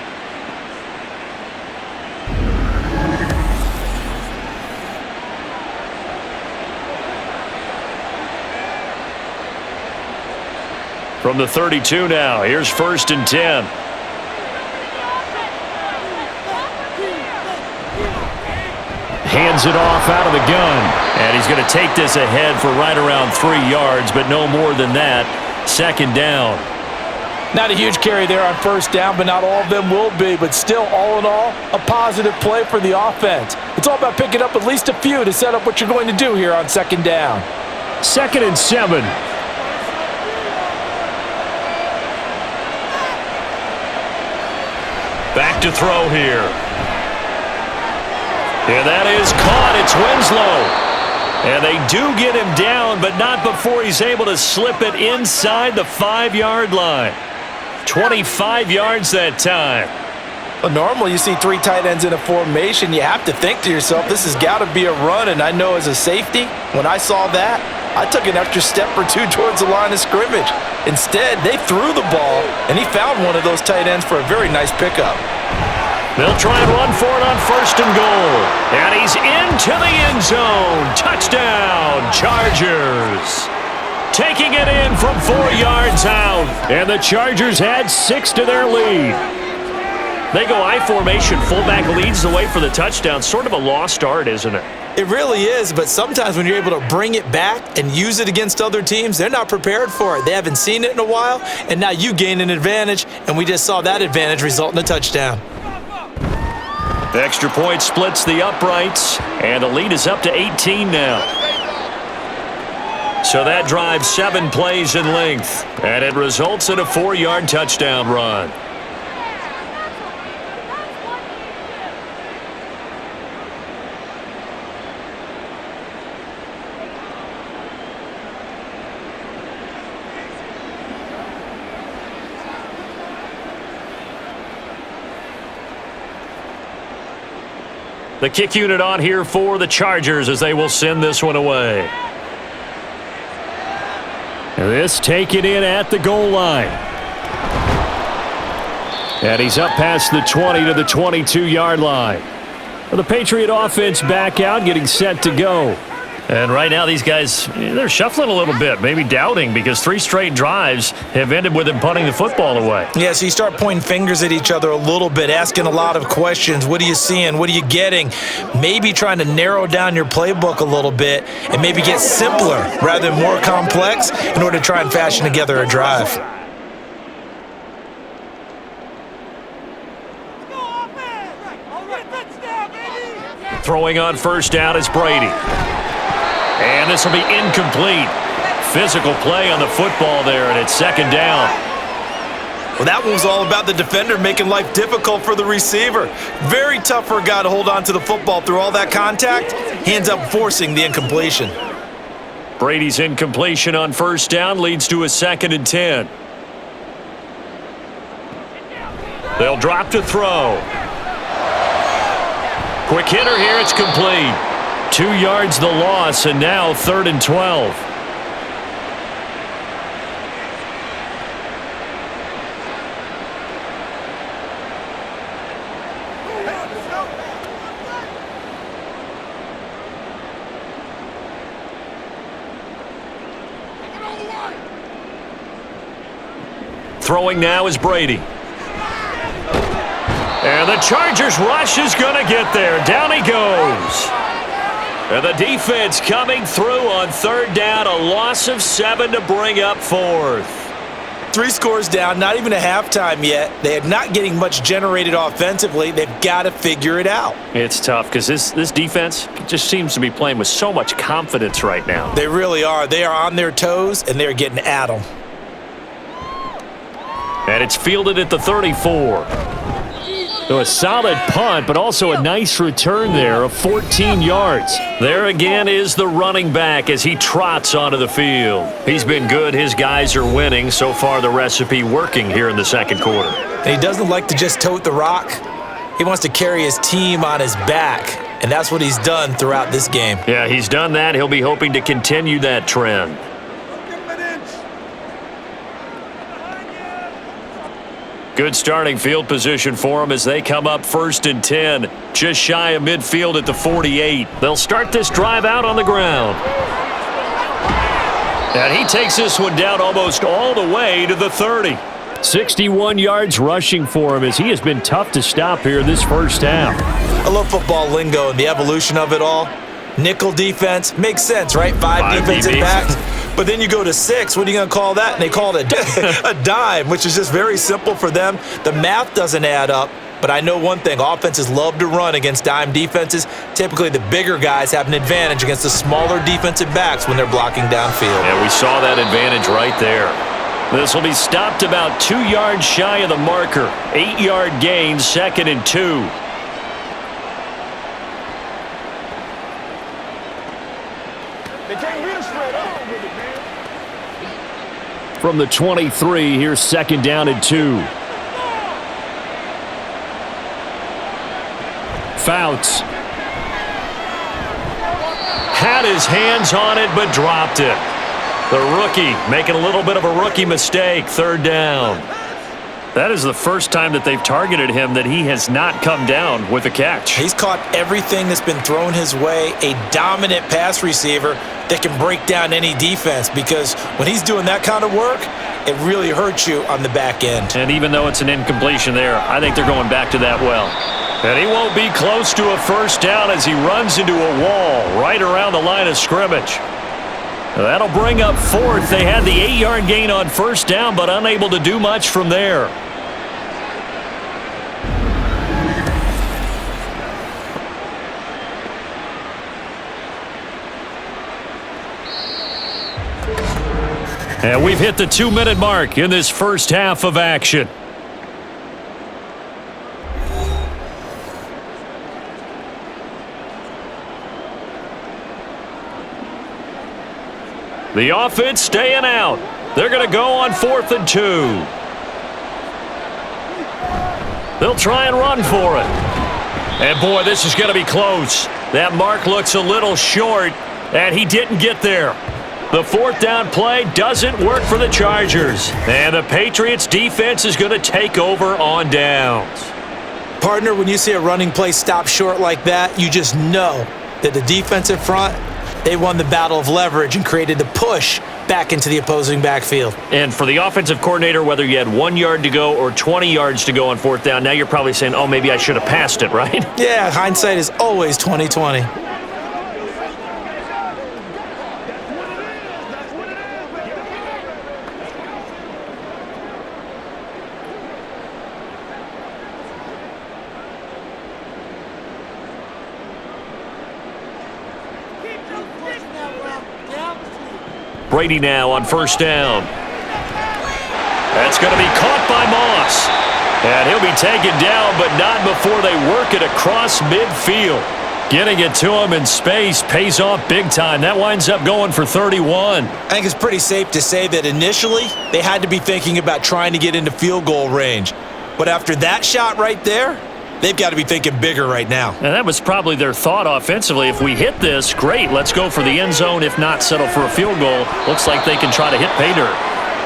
From the 32 now, here's 1st and 10. Hands it off out of the gun. And he's going to take this ahead for right around 3 yards, but no more than that. Second down. Not a huge carry there on first down, but not all of them will be. But still, all in all, a positive play for the offense. It's all about picking up at least a few to set up what you're going to do here on second down. 2nd and 7. Back to throw here. Yeah, that is caught. It's Winslow. And they do get him down, but not before he's able to slip it inside the 5-yard line. 25 yards that time. Well, normally you see 3 tight ends in a formation. You have to think to yourself, this has got to be a run. And I know as a safety, when I saw that, I took an extra step or 2 towards the line of scrimmage. Instead, they threw the ball, and he found one of those tight ends for a very nice pickup. They'll try and run for it on 1st and goal. And he's into the end zone. Touchdown, Chargers. Taking it in from 4 yards out. And the Chargers add 6 to their lead. They go I formation. Fullback leads the way for the touchdown. Sort of a lost art, isn't it? It really is, but sometimes when you're able to bring it back and use it against other teams, they're not prepared for it. They haven't seen it in a while, and now you gain an advantage, and we just saw that advantage result in a touchdown. The extra point splits the uprights, and the lead is up to 18 now. So that drives 7 plays in length, and it results in a 4-yard touchdown run. The kick unit on here for the Chargers as they will send this one away. This taken in at the goal line. And he's up past the 20 to the 22-yard line. Well, the Patriot offense back out, getting set to go. And right now these guys, they're shuffling a little bit, maybe doubting, because 3 straight drives have ended with them punting the football away. Yeah, so you start pointing fingers at each other a little bit, asking a lot of questions. What are you seeing? What are you getting? Maybe trying to narrow down your playbook a little bit and maybe get simpler rather than more complex in order to try and fashion together a drive. Throwing on first down is Brady. And this will be incomplete. Physical play on the football there, and it's second down. Well, that one was all about the defender making life difficult for the receiver. Very tough for a guy to hold on to the football through all that contact. He ends up forcing the incompletion. Brady's incompletion on first down leads to a 2nd and 10. They'll drop to throw. Quick hitter here, it's complete. 2 yards the loss, and now 3rd and 12. Throwing now is Brady. And the Chargers rush is going to get there. Down he goes. And the defense coming through on 3rd down. A loss of 7 to bring up 4th. 3 scores down, not even a halftime yet. They are not getting much generated offensively. They've got to figure it out. It's tough because this defense just seems to be playing with so much confidence right now. They really are. They are on their toes, and they're getting at them. And it's fielded at the 34. So a solid punt, but also a nice return there of 14 yards. There again is the running back as he trots onto the field. He's been good. His guys are winning. So far, the recipe working here in the 2nd quarter. And he doesn't like to just tote the rock. He wants to carry his team on his back, and that's what he's done throughout this game. Yeah, he's done that. He'll be hoping to continue that trend. Good starting field position for them as they come up 1st and 10. Just shy of midfield at the 48. They'll start this drive out on the ground. And he takes this one down almost all the way to the 30. 61 yards rushing for him as he has been tough to stop here this first half. I love football lingo and the evolution of it all. Nickel defense makes sense, right? 5 defensive backs. But then you go to 6. What are you going to call that? And they call it a dime, which is just very simple for them. The math doesn't add up. But I know one thing. Offenses love to run against dime defenses. Typically, the bigger guys have an advantage against the smaller defensive backs when they're blocking downfield. Yeah, we saw that advantage right there. This will be stopped about 2 yards shy of the marker. 8-yard gain, 2nd and 2. From the 23, here's 2nd down and 2. Fouts. Had his hands on it, but dropped it. The rookie making a little bit of a rookie mistake, 3rd down. That is the first time that they've targeted him that he has not come down with a catch. He's caught everything that's been thrown his way. A dominant pass receiver that can break down any defense, because when he's doing that kind of work, it really hurts you on the back end. And even though it's an incompletion there, I think they're going back to that well. And he won't be close to a 1st down as he runs into a wall right around the line of scrimmage. That'll bring up 4th. They had the 8-yard gain on 1st down, but unable to do much from there. And we've hit the 2-minute mark in this first half of action. The offense staying out. They're going to go on 4th and 2. They'll try and run for it. And boy, this is going to be close. That mark looks a little short, and he didn't get there. The 4th down play doesn't work for the Chargers. And the Patriots defense is going to take over on downs. Partner, when you see a running play stop short like that, you just know that the defensive front, they won the battle of leverage and created the push back into the opposing backfield. And for the offensive coordinator, whether you had 1 yard to go or 20 yards to go on 4th down, now you're probably saying, oh, maybe I should have passed it, right? Yeah, hindsight is always 20/20. Brady now on 1st down. That's going to be caught by Moss. And he'll be taken down, but not before they work it across midfield. Getting it to him in space pays off big time. That winds up going for 31. I think it's pretty safe to say that initially they had to be thinking about trying to get into field goal range. But after that shot right there, they've got to be thinking bigger right now. And that was probably their thought offensively. If we hit this, great. Let's go for the end zone. If not, settle for a field goal. Looks like they can try to hit pay dirt.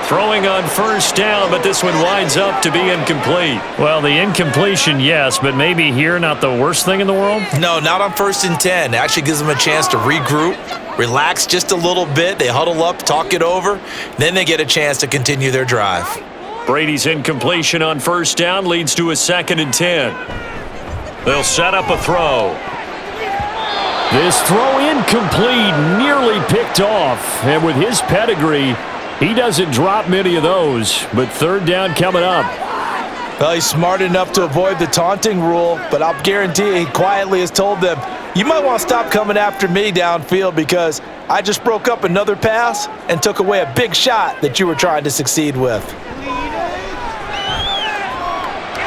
Throwing on first down, but this one winds up to be incomplete. Well, the incompletion, yes, but maybe here not the worst thing in the world? No, not on 1st and 10. It actually gives them a chance to regroup, relax just a little bit. They huddle up, talk it over. Then they get a chance to continue their drive. Brady's incompletion on first down leads to a 2nd and 10. They'll set up a throw. This throw incomplete, nearly picked off. And with his pedigree, he doesn't drop many of those, but 3rd down coming up. Well, he's smart enough to avoid the taunting rule, but I'll guarantee you he quietly has told them, you might want to stop coming after me downfield because I just broke up another pass and took away a big shot that you were trying to succeed with.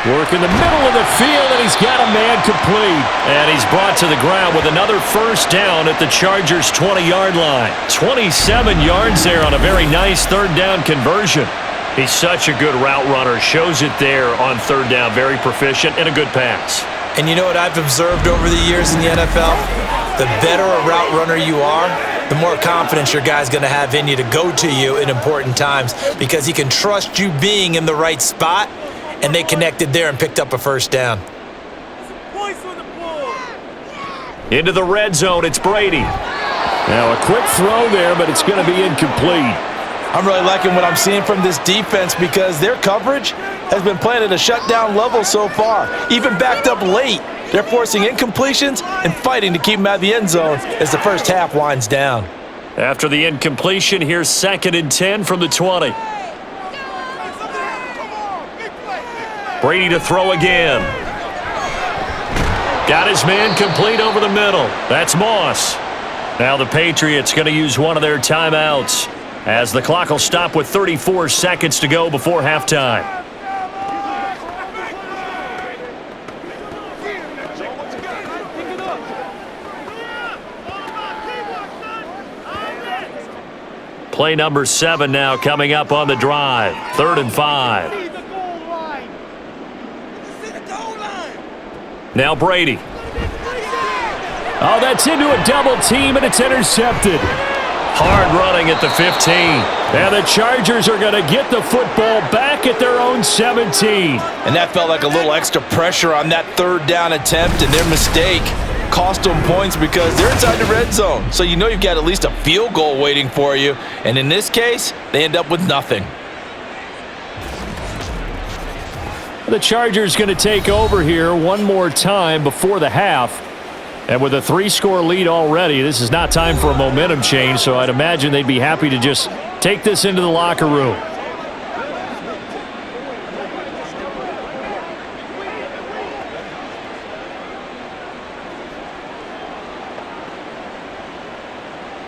Work in the middle of the field, and he's got a man complete. And he's brought to the ground with another first down at the Chargers' 20-yard line. 27 yards there on a very nice 3rd down conversion. He's such a good route runner. Shows it there on 3rd down. Very proficient and a good pass. And you know what I've observed over the years in the NFL? The better a route runner you are, the more confidence your guy's going to have in you to go to you in important times because he can trust you being in the right spot. And they connected there and picked up a first down. Into the red zone, it's Brady. Now a quick throw there, but it's going to be incomplete. I'm really liking what I'm seeing from this defense because their coverage has been playing at a shutdown level so far. Even backed up late, they're forcing incompletions and fighting to keep them out of the end zone as the first half winds down. After the incompletion, here's 2nd and 10 from the 20. Brady to throw again. Got his man complete over the middle. That's Moss. Now the Patriots going to use one of their timeouts as the clock will stop with 34 seconds to go before halftime. Play number 7 now coming up on the drive. 3rd and 5. Now Brady. Oh, that's into a double team, and it's intercepted. Hard running at the 15. And the Chargers are going to get the football back at their own 17. And that felt like a little extra pressure on that 3rd down attempt, and their mistake cost them points because they're inside the red zone. So you know you've got at least a field goal waiting for you. And in this case, they end up with nothing. The Chargers going to take over here one more time before the half. And with a 3-score lead already, this is not time for a momentum change, so I'd imagine they'd be happy to just take this into the locker room.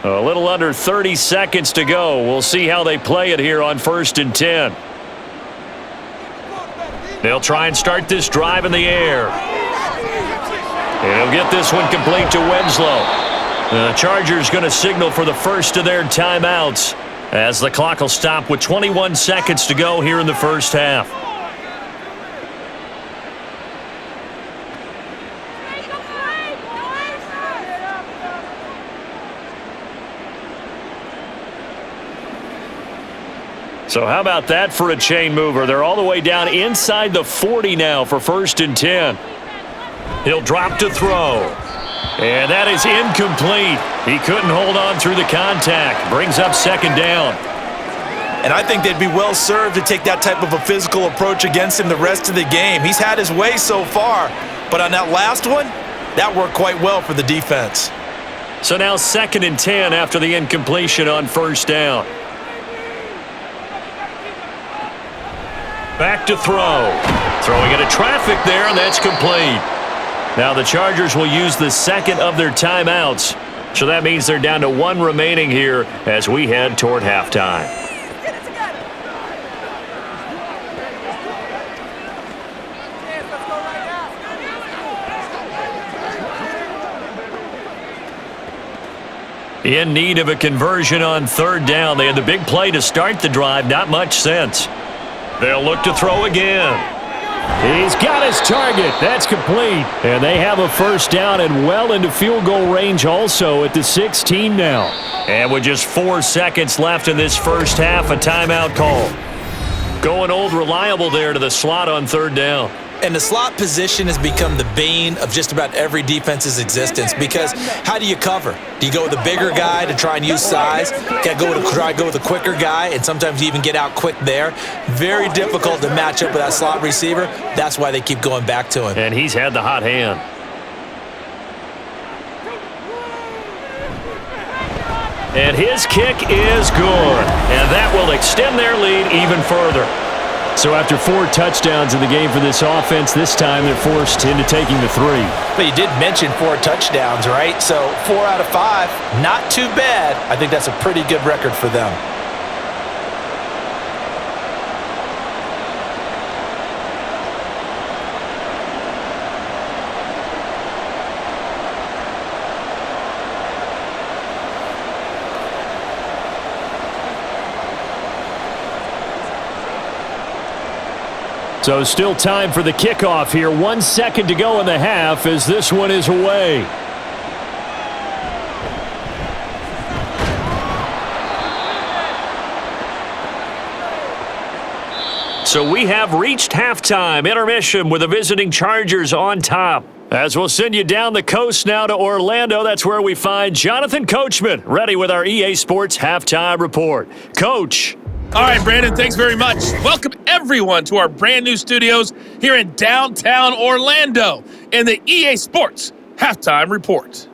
A little under 30 seconds to go. We'll see how they play it here on 1st and 10. They'll try and start this drive in the air. And he'll get this one complete to Winslow. The Chargers going to signal for the first of their timeouts as the clock will stop with 21 seconds to go here in the first half. So how about that for a chain mover? They're all the way down inside the 40 now for 1st and 10. He'll drop to throw. And that is incomplete. He couldn't hold on through the contact. Brings up 2nd down. And I think they'd be well served to take that type of a physical approach against him the rest of the game. He's had his way so far, but on that last one, that worked quite well for the defense. So now 2nd and 10 after the incompletion on 1st down. Back to throw. Throwing into traffic there, and that's complete. Now the Chargers will use the 2nd of their timeouts. So that means they're down to 1 remaining here as we head toward halftime. In need of a conversion on third down. They had the big play to start the drive. Not much sense. They'll look to throw again. He's got his target. That's complete. And they have a first down and well into field goal range also at the 16 now. And with just 4 seconds left in this first half, a timeout call. Going old reliable there to the slot on third down. And the slot position has become the bane of just about every defense's existence because how do you cover? Do you go with a bigger guy to try and use size? Got to try to go with a quicker guy, and sometimes you even get out quick there. Very difficult to match up with that slot receiver. That's why they keep going back to him. And he's had the hot hand. And his kick is good. And that will extend their lead even further. So after 4 touchdowns in the game for this offense, this time they're forced into taking the 3. But you did mention 4 touchdowns, right? So 4 out of 5, not too bad. I think that's a pretty good record for them. So still time for the kickoff here. 1 second to go in the half as this one is away. So we have reached halftime. Intermission with the visiting Chargers on top. As we'll send you down the coast now to Orlando, that's where we find Jonathan Coachman, ready with our EA Sports Halftime Report. Coach. All right, Brandon, thanks very much. Welcome, everyone, to our brand new studios here in downtown Orlando in the EA Sports Halftime Report.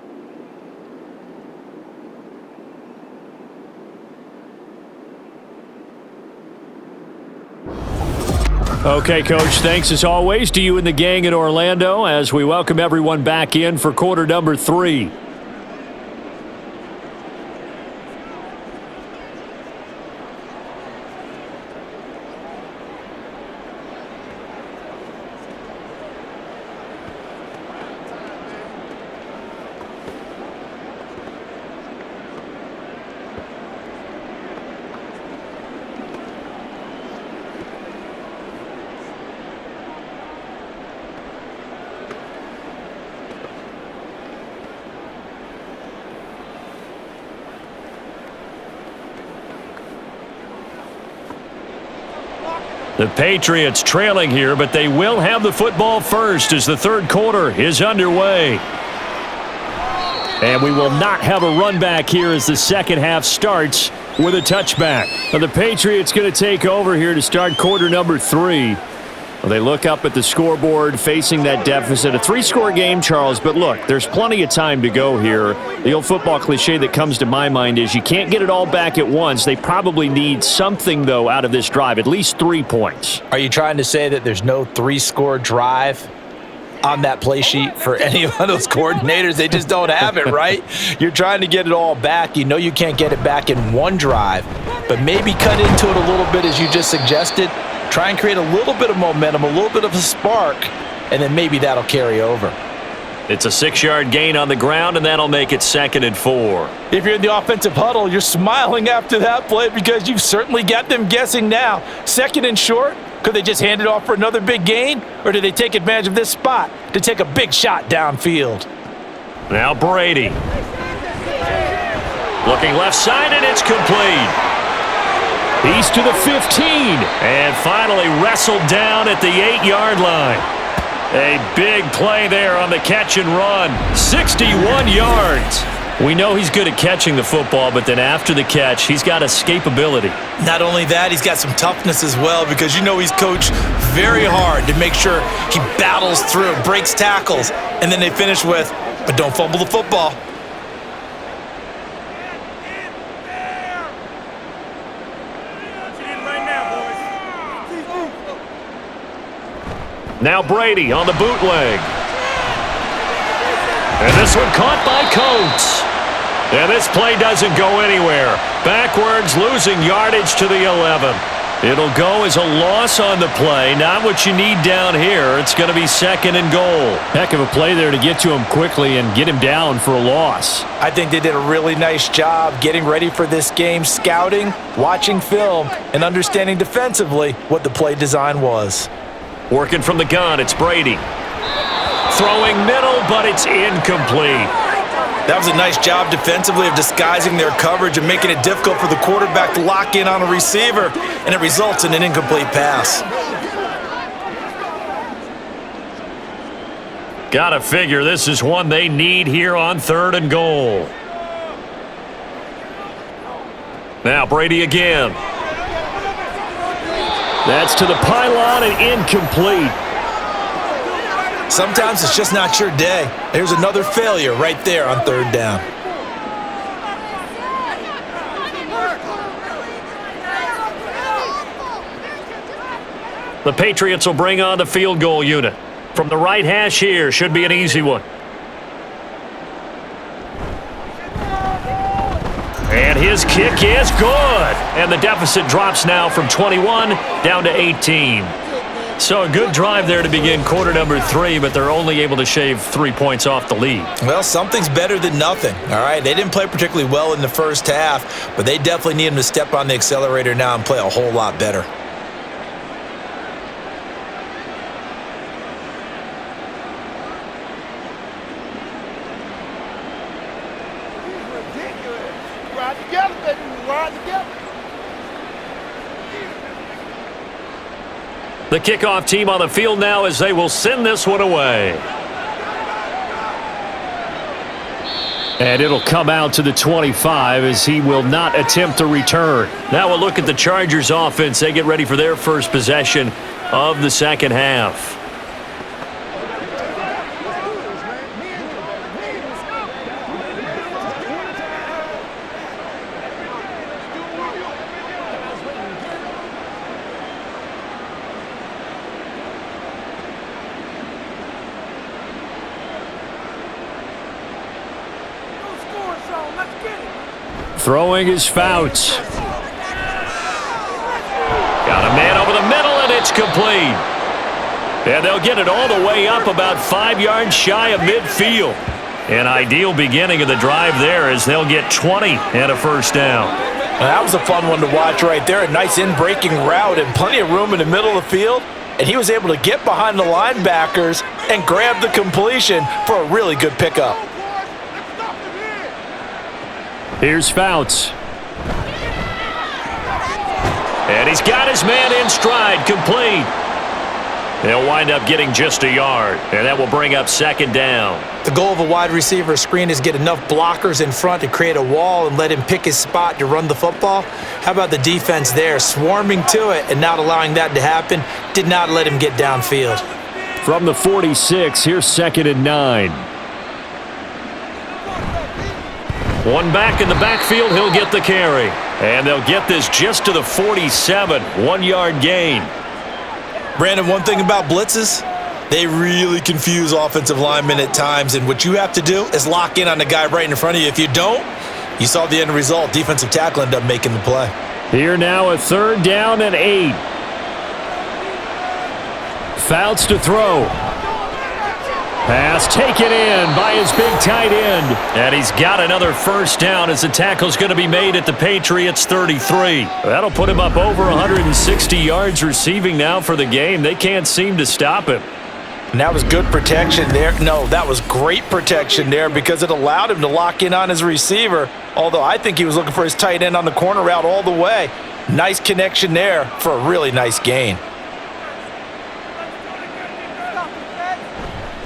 Okay, Coach, thanks as always to you and the gang in Orlando as we welcome everyone back in for quarter number 3. The Patriots trailing here, but they will have the football first as the third quarter is underway. And we will not have a run back here as the second half starts with a touchback. Now the Patriots going to take over here to start quarter number 3. Well, they look up at the scoreboard facing that deficit. A 3-score game, Charles, but look, there's plenty of time to go here. The old football cliche that comes to my mind is you can't get it all back at once. They probably need something, though, out of this drive, at least 3 points. Are you trying to say that there's no 3-score drive on that play sheet for any of those coordinators? They just don't have it, right? You're trying to get it all back. You know you can't get it back in one drive, but maybe cut into it a little bit as you just suggested. Try and create a little bit of momentum, a little bit of a spark, and then maybe that'll carry over. It's a 6-yard gain on the ground, and that'll make it 2nd and 4. If you're in the offensive huddle, you're smiling after that play because you've certainly got them guessing now. 2nd and short, could they just hand it off for another big gain, or do they take advantage of this spot to take a big shot downfield? Now Brady. Looking left side, and it's complete. He's to the 15, and finally wrestled down at the 8-yard line. A big play there on the catch and run. 61 yards. We know he's good at catching the football, but then after the catch, he's got escapability. Not only that, he's got some toughness as well because you know he's coached very hard to make sure he battles through, breaks tackles, and then they finish with, but don't fumble the football. Now Brady on the bootleg. And this one caught by Coates. And this play doesn't go anywhere. Backwards, losing yardage to the 11. It'll go as a loss on the play. Not what you need down here. It's going to be 2nd and goal. Heck of a play there to get to him quickly and get him down for a loss. I think they did a really nice job getting ready for this game, scouting, watching film, and understanding defensively what the play design was. Working from the gun, it's Brady. Throwing middle, but it's incomplete. That was a nice job defensively of disguising their coverage and making it difficult for the quarterback to lock in on a receiver, and it results in an incomplete pass. Gotta figure this is one they need here on 3rd and goal. Now Brady again. That's to the pylon and incomplete. Sometimes it's just not your day. There's another failure right there on 3rd down. The Patriots will bring on the field goal unit. From the right hash here, should be an easy one. And his kick is good. And the deficit drops now from 21 down to 18. So a good drive there to begin quarter number 3, but they're only able to shave 3 points off the lead. Well, something's better than nothing, all right? They didn't play particularly well in the first half, but they definitely need them to step on the accelerator now and play a whole lot better. Ride together, baby. Ride together. The kickoff team on the field now as they will send this one away. And it'll come out to the 25 as he will not attempt to return. Now we'll look at the Chargers offense. They get ready for their first possession of the second half. Throwing is Fouts. Got a man over the middle, and it's complete. And they'll get it all the way up about 5 yards shy of midfield. An ideal beginning of the drive there as they'll get 20 and a first down. Well, that was a fun one to watch right there. A nice in-breaking route and plenty of room in the middle of the field. And he was able to get behind the linebackers and grab the completion for a really good pickup. Here's Fouts. And he's got his man in stride, complete. They'll wind up getting just a yard, and that will bring up 2nd down. The goal of a wide receiver screen is get enough blockers in front to create a wall and let him pick his spot to run the football. How about the defense there, swarming to it and not allowing that to happen? Did not let him get downfield. From the 46, here's 2nd and 9. One back in the backfield, he'll get the carry. And they'll get this just to the 47, 1-yard gain. Brandon, one thing about blitzes, they really confuse offensive linemen at times, and what you have to do is lock in on the guy right in front of you. If you don't, you saw the end result. Defensive tackle ended up making the play. Here now a 3rd down and 8. Fouts to throw. Pass taken in by his big tight end. And he's got another first down as the tackle's going to be made at the Patriots 33. That'll put him up over 160 yards receiving now for the game. They can't seem to stop him. And that was good protection there. No, that was great protection there because it allowed him to lock in on his receiver. Although I think he was looking for his tight end on the corner route all the way. Nice connection there for a really nice gain.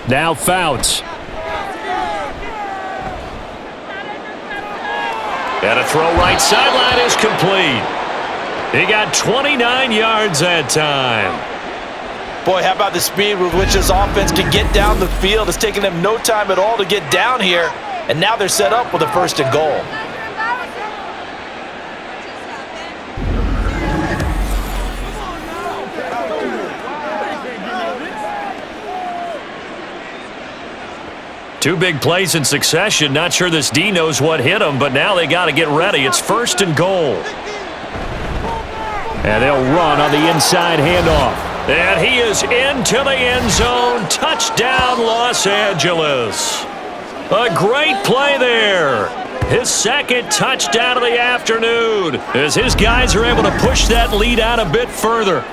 Now Fouts. And a throw right sideline is complete. He got 29 yards that time. Boy, how about the speed with which this offense can get down the field? It's taken them no time at all to get down here, and now they're set up with a 1st and goal. Two big plays in succession. Not sure this D knows what hit him, but now they got to get ready. It's 1st and goal. And they'll run on the inside handoff. And he is into the end zone. Touchdown, Los Angeles. A great play there. His second touchdown of the afternoon as his guys are able to push that lead out a bit further.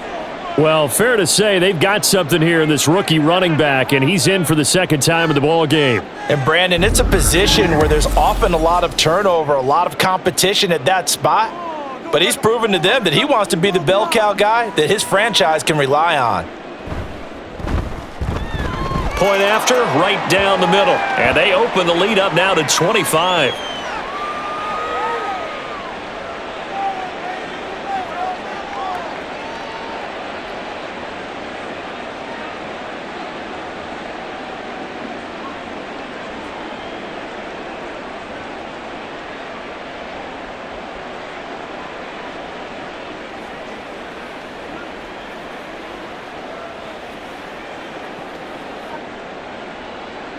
Well, fair to say they've got something here in this rookie running back, and he's in for the second time in the ball game. And, Brandon, it's a position where there's often a lot of turnover, a lot of competition at that spot. But he's proven to them that he wants to be the bell cow guy that his franchise can rely on. Point after, right down the middle. And they open the lead up now to 25.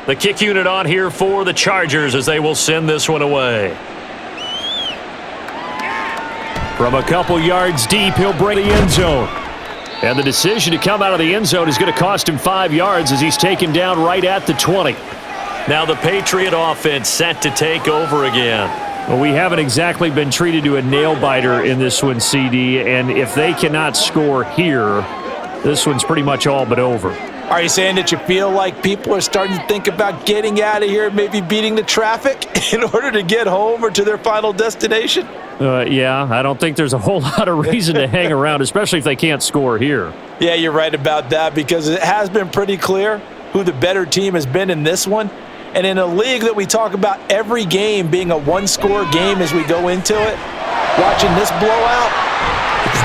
The kick unit on here for the Chargers as they will send this one away. From a couple yards deep, he'll bring the end zone. And the decision to come out of the end zone is going to cost him 5 yards as he's taken down right at the 20. Now the Patriot offense set to take over again. Well, we haven't exactly been treated to a nail-biter in this one, CD, and if they cannot score here, this one's pretty much all but over. Are you saying that you feel like people are starting to think about getting out of here, maybe beating the traffic in order to get home or to their final destination? Yeah, I don't think there's a whole lot of reason to hang around, especially if they can't score here. Yeah, you're right about that because it has been pretty clear who the better team has been in this one. And in a league that we talk about every game being a one-score game as we go into it, watching this blowout,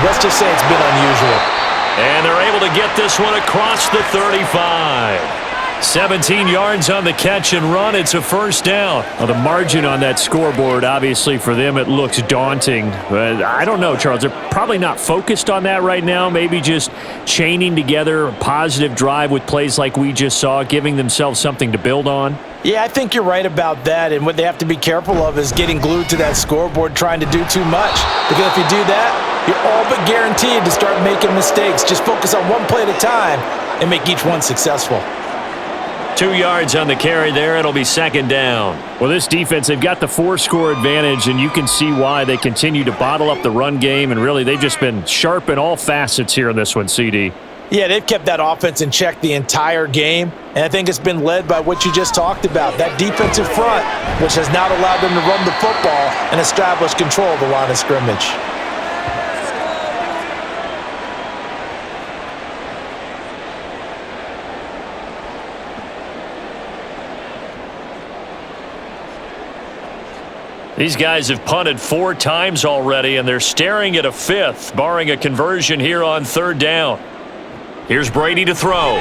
let's just say it's been unusual. And they're able to get this one across the 35. 17 yards on the catch and run. It's a first down. Well, the margin on that scoreboard, obviously, for them, it looks daunting. But I don't know, Charles. They're probably not focused on that right now. Maybe just chaining together a positive drive with plays like we just saw, giving themselves something to build on. Yeah, I think you're right about that. And what they have to be careful of is getting glued to that scoreboard trying to do too much. Because if you do that, you're all but guaranteed to start making mistakes. Just focus on one play at a time and make each one successful. 2 yards on the carry there. It'll be second down. Well, this defense, they've got the 4-score advantage, and you can see why they continue to bottle up the run game. And really, they've just been sharp in all facets here in this one, CD. Yeah, they've kept that offense in check the entire game, and I think it's been led by what you just talked about, that defensive front, which has not allowed them to run the football and establish control of the line of scrimmage. These guys have punted 4 times already, and they're staring at a 5th, barring a conversion here on third down. Here's Brady to throw.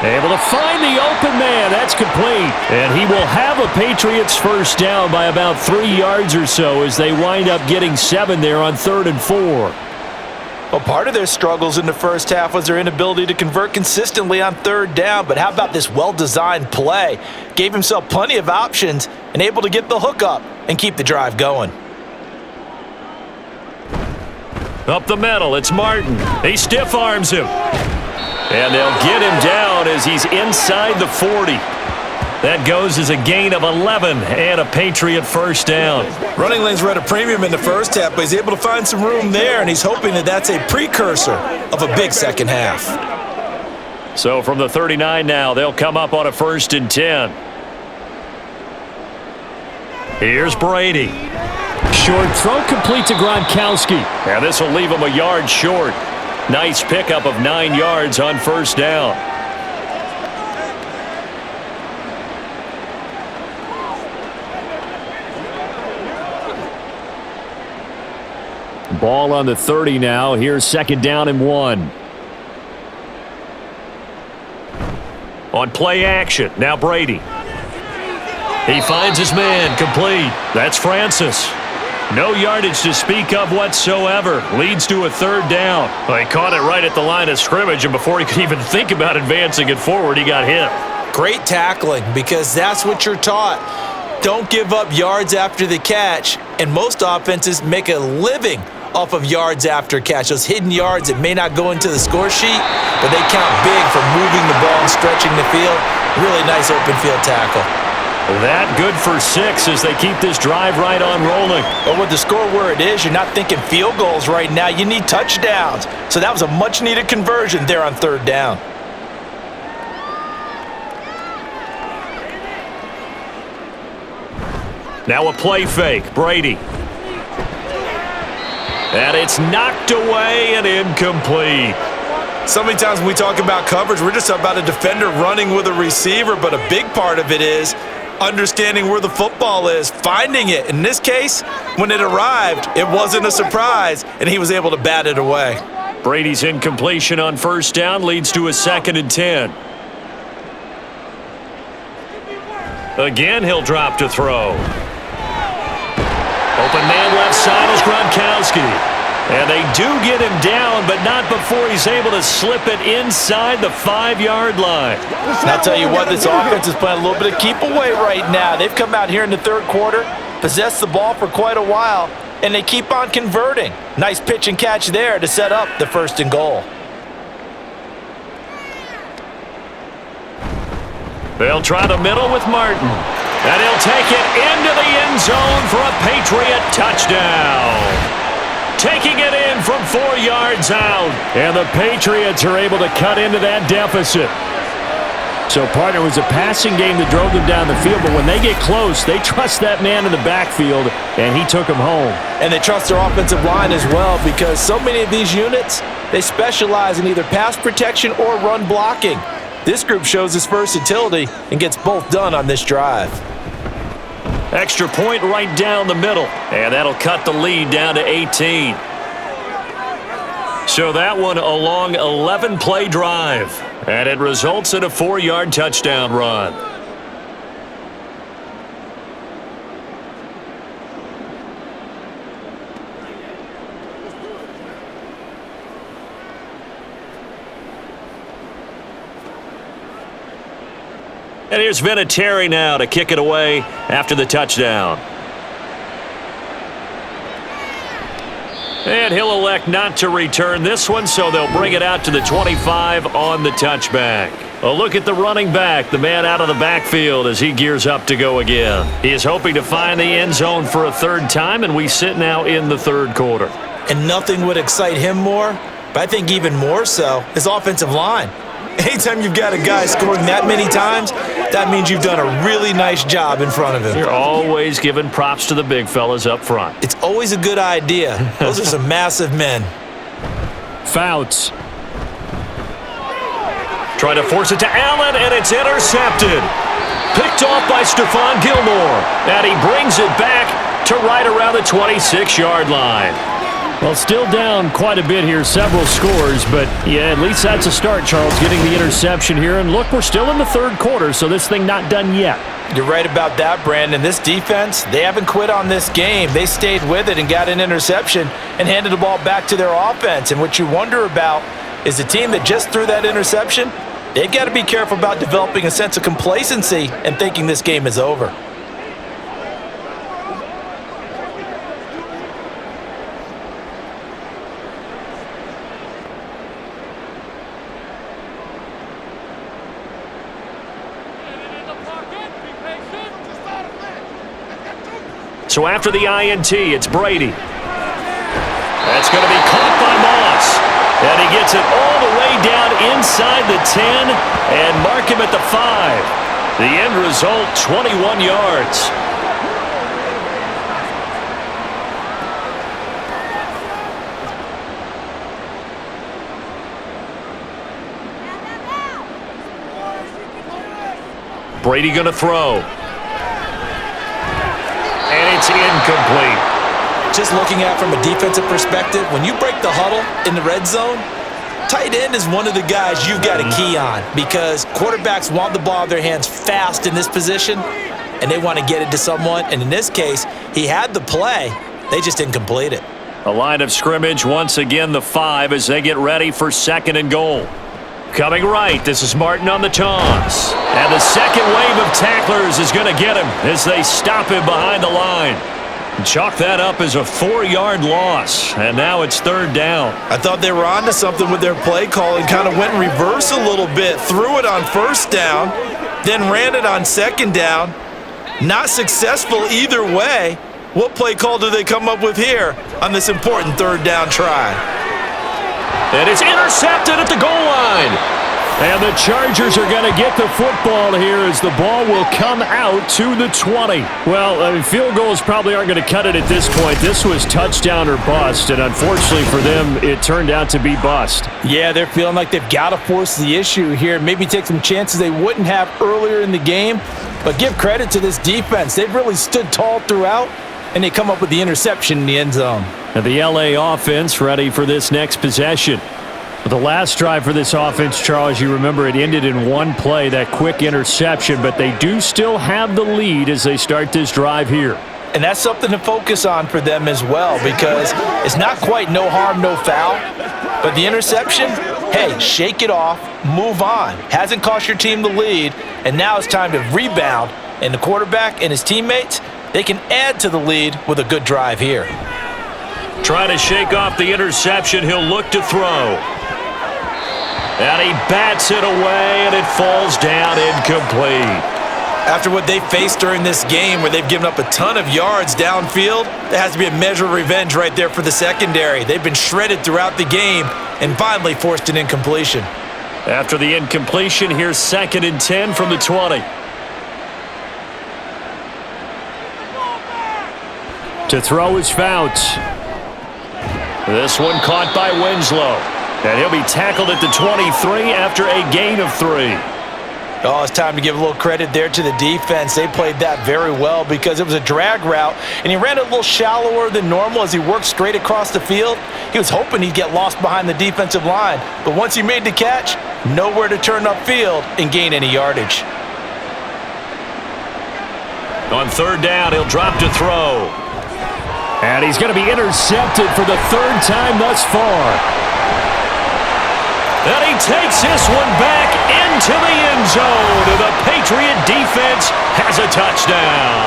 Able to find the open man. That's complete. And he will have a Patriots first down by about 3 yards or so as they wind up getting 7 there on 3rd and 4. Well, part of their struggles in the first half was their inability to convert consistently on third down. But how about this well-designed play? Gave himself plenty of options and able to get the hook up and keep the drive going. Up the middle, it's Martin. He stiff arms him. And they'll get him down as he's inside the 40. That goes as a gain of 11 and a Patriot first down. Running lanes were at a premium in the first half, but he's able to find some room there, and he's hoping that that's a precursor of a big second half. So from the 39 now, they'll come up on a 1st and 10. Here's Brady. Short throw complete to Gronkowski. And this will leave him a yard short. Nice pickup of 9 yards on first down. Ball on the 30 now. Here's 2nd down and 1. On play action, now Brady. He finds his man, complete. That's Francis. No yardage to speak of whatsoever. Leads to a 3rd down. Well, he caught it right at the line of scrimmage, and before he could even think about advancing it forward, he got hit. Great tackling, because that's what you're taught. Don't give up yards after the catch, and most offenses make a living off of yards after catch. Those hidden yards that may not go into the score sheet, but they count big for moving the ball and stretching the field. Really nice open field tackle. That good for 6 as they keep this drive right on rolling. But with the score where it is, you're not thinking field goals right now. You need touchdowns. So that was a much-needed conversion there on 3rd down. Now a play fake. Brady. And it's knocked away and incomplete. So many times when we talk about coverage, we're just about a defender running with a receiver, but a big part of it is understanding where the football is, finding it. In this case, when it arrived, it wasn't a surprise, and he was able to bat it away. Brady's incompletion on 1st down leads to a 2nd and 10. Again, he'll drop to throw. Open man left side is Gronkowski. And they do get him down, but not before he's able to slip it inside the 5-yard line. And I'll tell you what, this offense is playing a little bit of keep away right now. They've come out here in the 3rd quarter, possessed the ball for quite a while, and they keep on converting. Nice pitch and catch there to set up the 1st and goal. They'll try the middle with Martin. And he'll take it into the end zone for a Patriot touchdown. Taking it in from 4 yards out. And the Patriots are able to cut into that deficit. So, partner, it was a passing game that drove them down the field, but when they get close, they trust that man in the backfield, and he took them home. And they trust their offensive line as well, because so many of these units, they specialize in either pass protection or run blocking. This group shows its versatility and gets both done on this drive. Extra point right down the middle, and that'll cut the lead down to 18. So that one a long 11-play drive, and it results in a 4-yard touchdown run. And here's Vinatieri now to kick it away after the touchdown. And he'll elect not to return this one, so they'll bring it out to the 25 on the touchback. A look at the running back, the man out of the backfield as he gears up to go again. He is hoping to find the end zone for a 3rd time, and we sit now in the 3rd quarter. And nothing would excite him more, but I think even more so, his offensive line. Anytime you've got a guy scoring that many times, that means you've done a really nice job in front of him. You're always giving props to the big fellas up front. It's always a good idea. Those are some massive men. Fouts. Trying to force it to Allen, and it's intercepted. Picked off by Stephon Gilmore. And he brings it back to right around the 26-yard line. Well, still down quite a bit here, several scores, but yeah, at least that's a start, Charles, getting the interception here. And look, we're still in the 3rd quarter, so this thing not done yet. You're right about that, Brandon. This defense, they haven't quit on this game. They stayed with it and got an interception and handed the ball back to their offense. And what you wonder about is the team that just threw that interception, they've got to be careful about developing a sense of complacency and thinking this game is over. So after the INT, it's Brady. That's going to be caught by Moss. And he gets it all the way down inside the 10 and mark him at the 5. The end result, 21 yards. Brady going to throw. And it's incomplete. Just looking at it from a defensive perspective, when you break the huddle in the red zone, tight end is one of the guys you've got to key on because quarterbacks want the ball in their hands fast in this position, and they want to get it to someone. And in this case, he had the play. They just didn't complete it. A line of scrimmage, once again the 5 as they get ready for 2nd and goal. Coming right, this is Martin on the toss. And the second wave of tacklers is going to get him as they stop him behind the line. Chalk that up as a 4-yard loss, and now it's third down. I thought they were onto something with their play call and kind of went in reverse a little bit. Threw it on first down, then ran it on second down. Not successful either way. What play call do they come up with here on this important third down try? And it's intercepted at the goal line. And the Chargers are going to get the football here as the ball will come out to the 20. Well, field goals probably aren't going to cut it at this point. This was touchdown or bust, and unfortunately for them, it turned out to be bust. Yeah, they're feeling like they've got to force the issue here, maybe take some chances they wouldn't have earlier in the game. But give credit to this defense. They've really stood tall throughout, and they come up with the interception in the end zone. And the LA offense ready for this next possession. The last drive for this offense, Charles, you remember it ended in one play, that quick interception, but they do still have the lead as they start this drive here. And that's something to focus on for them as well, because it's not quite no harm, no foul, but the interception, hey, shake it off, move on. Hasn't cost your team the lead, and now it's time to rebound, and the quarterback and his teammates, they can add to the lead with a good drive here. Trying to shake off the interception, he'll look to throw. And he bats it away, and it falls down incomplete. After what they faced during this game where they've given up a ton of yards downfield, there has to be a measure of revenge right there for the secondary. They've been shredded throughout the game and finally forced an incompletion. After the incompletion, here's 2nd and 10 from the 20. To throw is Fouts. This one caught by Winslow. And he'll be tackled at the 23 after a gain of 3. Oh, it's time to give a little credit there to the defense. They played that very well because it was a drag route, and he ran it a little shallower than normal as he worked straight across the field. He was hoping he'd get lost behind the defensive line, but once he made the catch, nowhere to turn upfield and gain any yardage. On third down, he'll drop to throw. And he's going to be intercepted for the 3rd time thus far. And he takes this one back into the end zone. And the Patriot defense has a touchdown.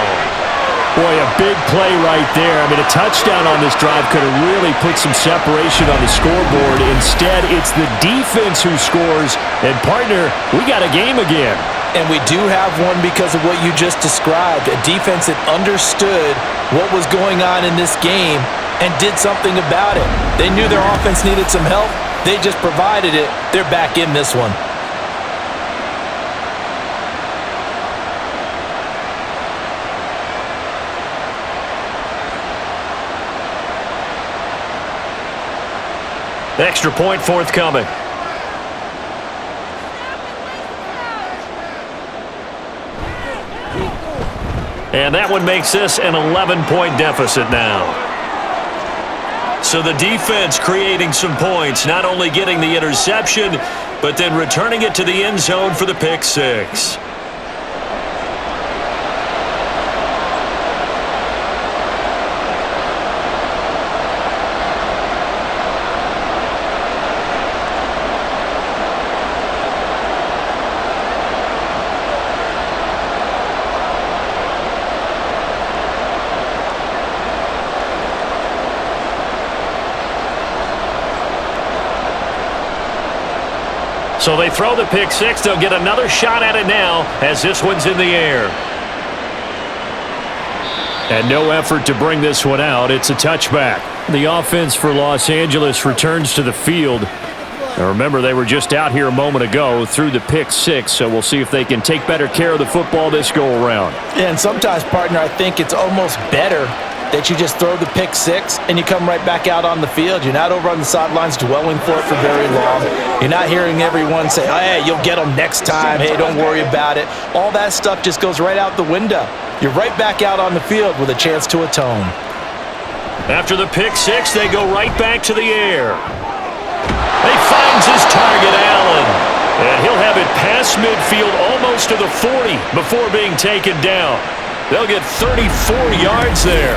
Boy, a big play right there. I mean, a touchdown on this drive could have really put some separation on the scoreboard. Instead, it's the defense who scores. And, partner, we got a game again. And we do have one because of what you just described. A defense that understood what was going on in this game and did something about it. They knew their offense needed some help. They just provided it. They're back in this one. Extra point forthcoming. And that one makes this an 11-point deficit now. So the defense creating some points, not only getting the interception, but then returning it to the end zone for the pick six. So they throw the pick six. They'll get another shot at it now as this one's in the air. And no effort to bring this one out. It's a touchback. The offense for Los Angeles returns to the field. Now remember, they were just out here a moment ago through the pick six, so we'll see if they can take better care of the football this go-around. Yeah, and sometimes, partner, I think it's almost better that you just throw the pick six and you come right back out on the field. You're not over on the sidelines dwelling for it for very long. You're not hearing everyone say, oh, hey, you'll get them next time. Hey, don't worry about it. All that stuff just goes right out the window. You're right back out on the field with a chance to atone. After the pick six, they go right back to the air. He finds his target, Allen. And he'll have it past midfield almost to the 40 before being taken down. They'll get 34 yards there.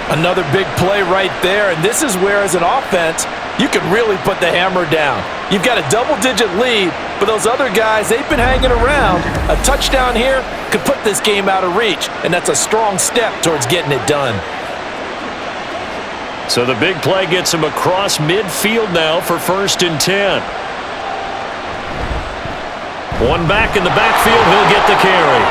Another big play right there, and this is where, as an offense, you can really put the hammer down. You've got a double-digit lead, but those other guys, they've been hanging around. A touchdown here could put this game out of reach, and that's a strong step towards getting it done. So the big play gets him across midfield now for 1st and 10. One back in the backfield. He'll get the carry.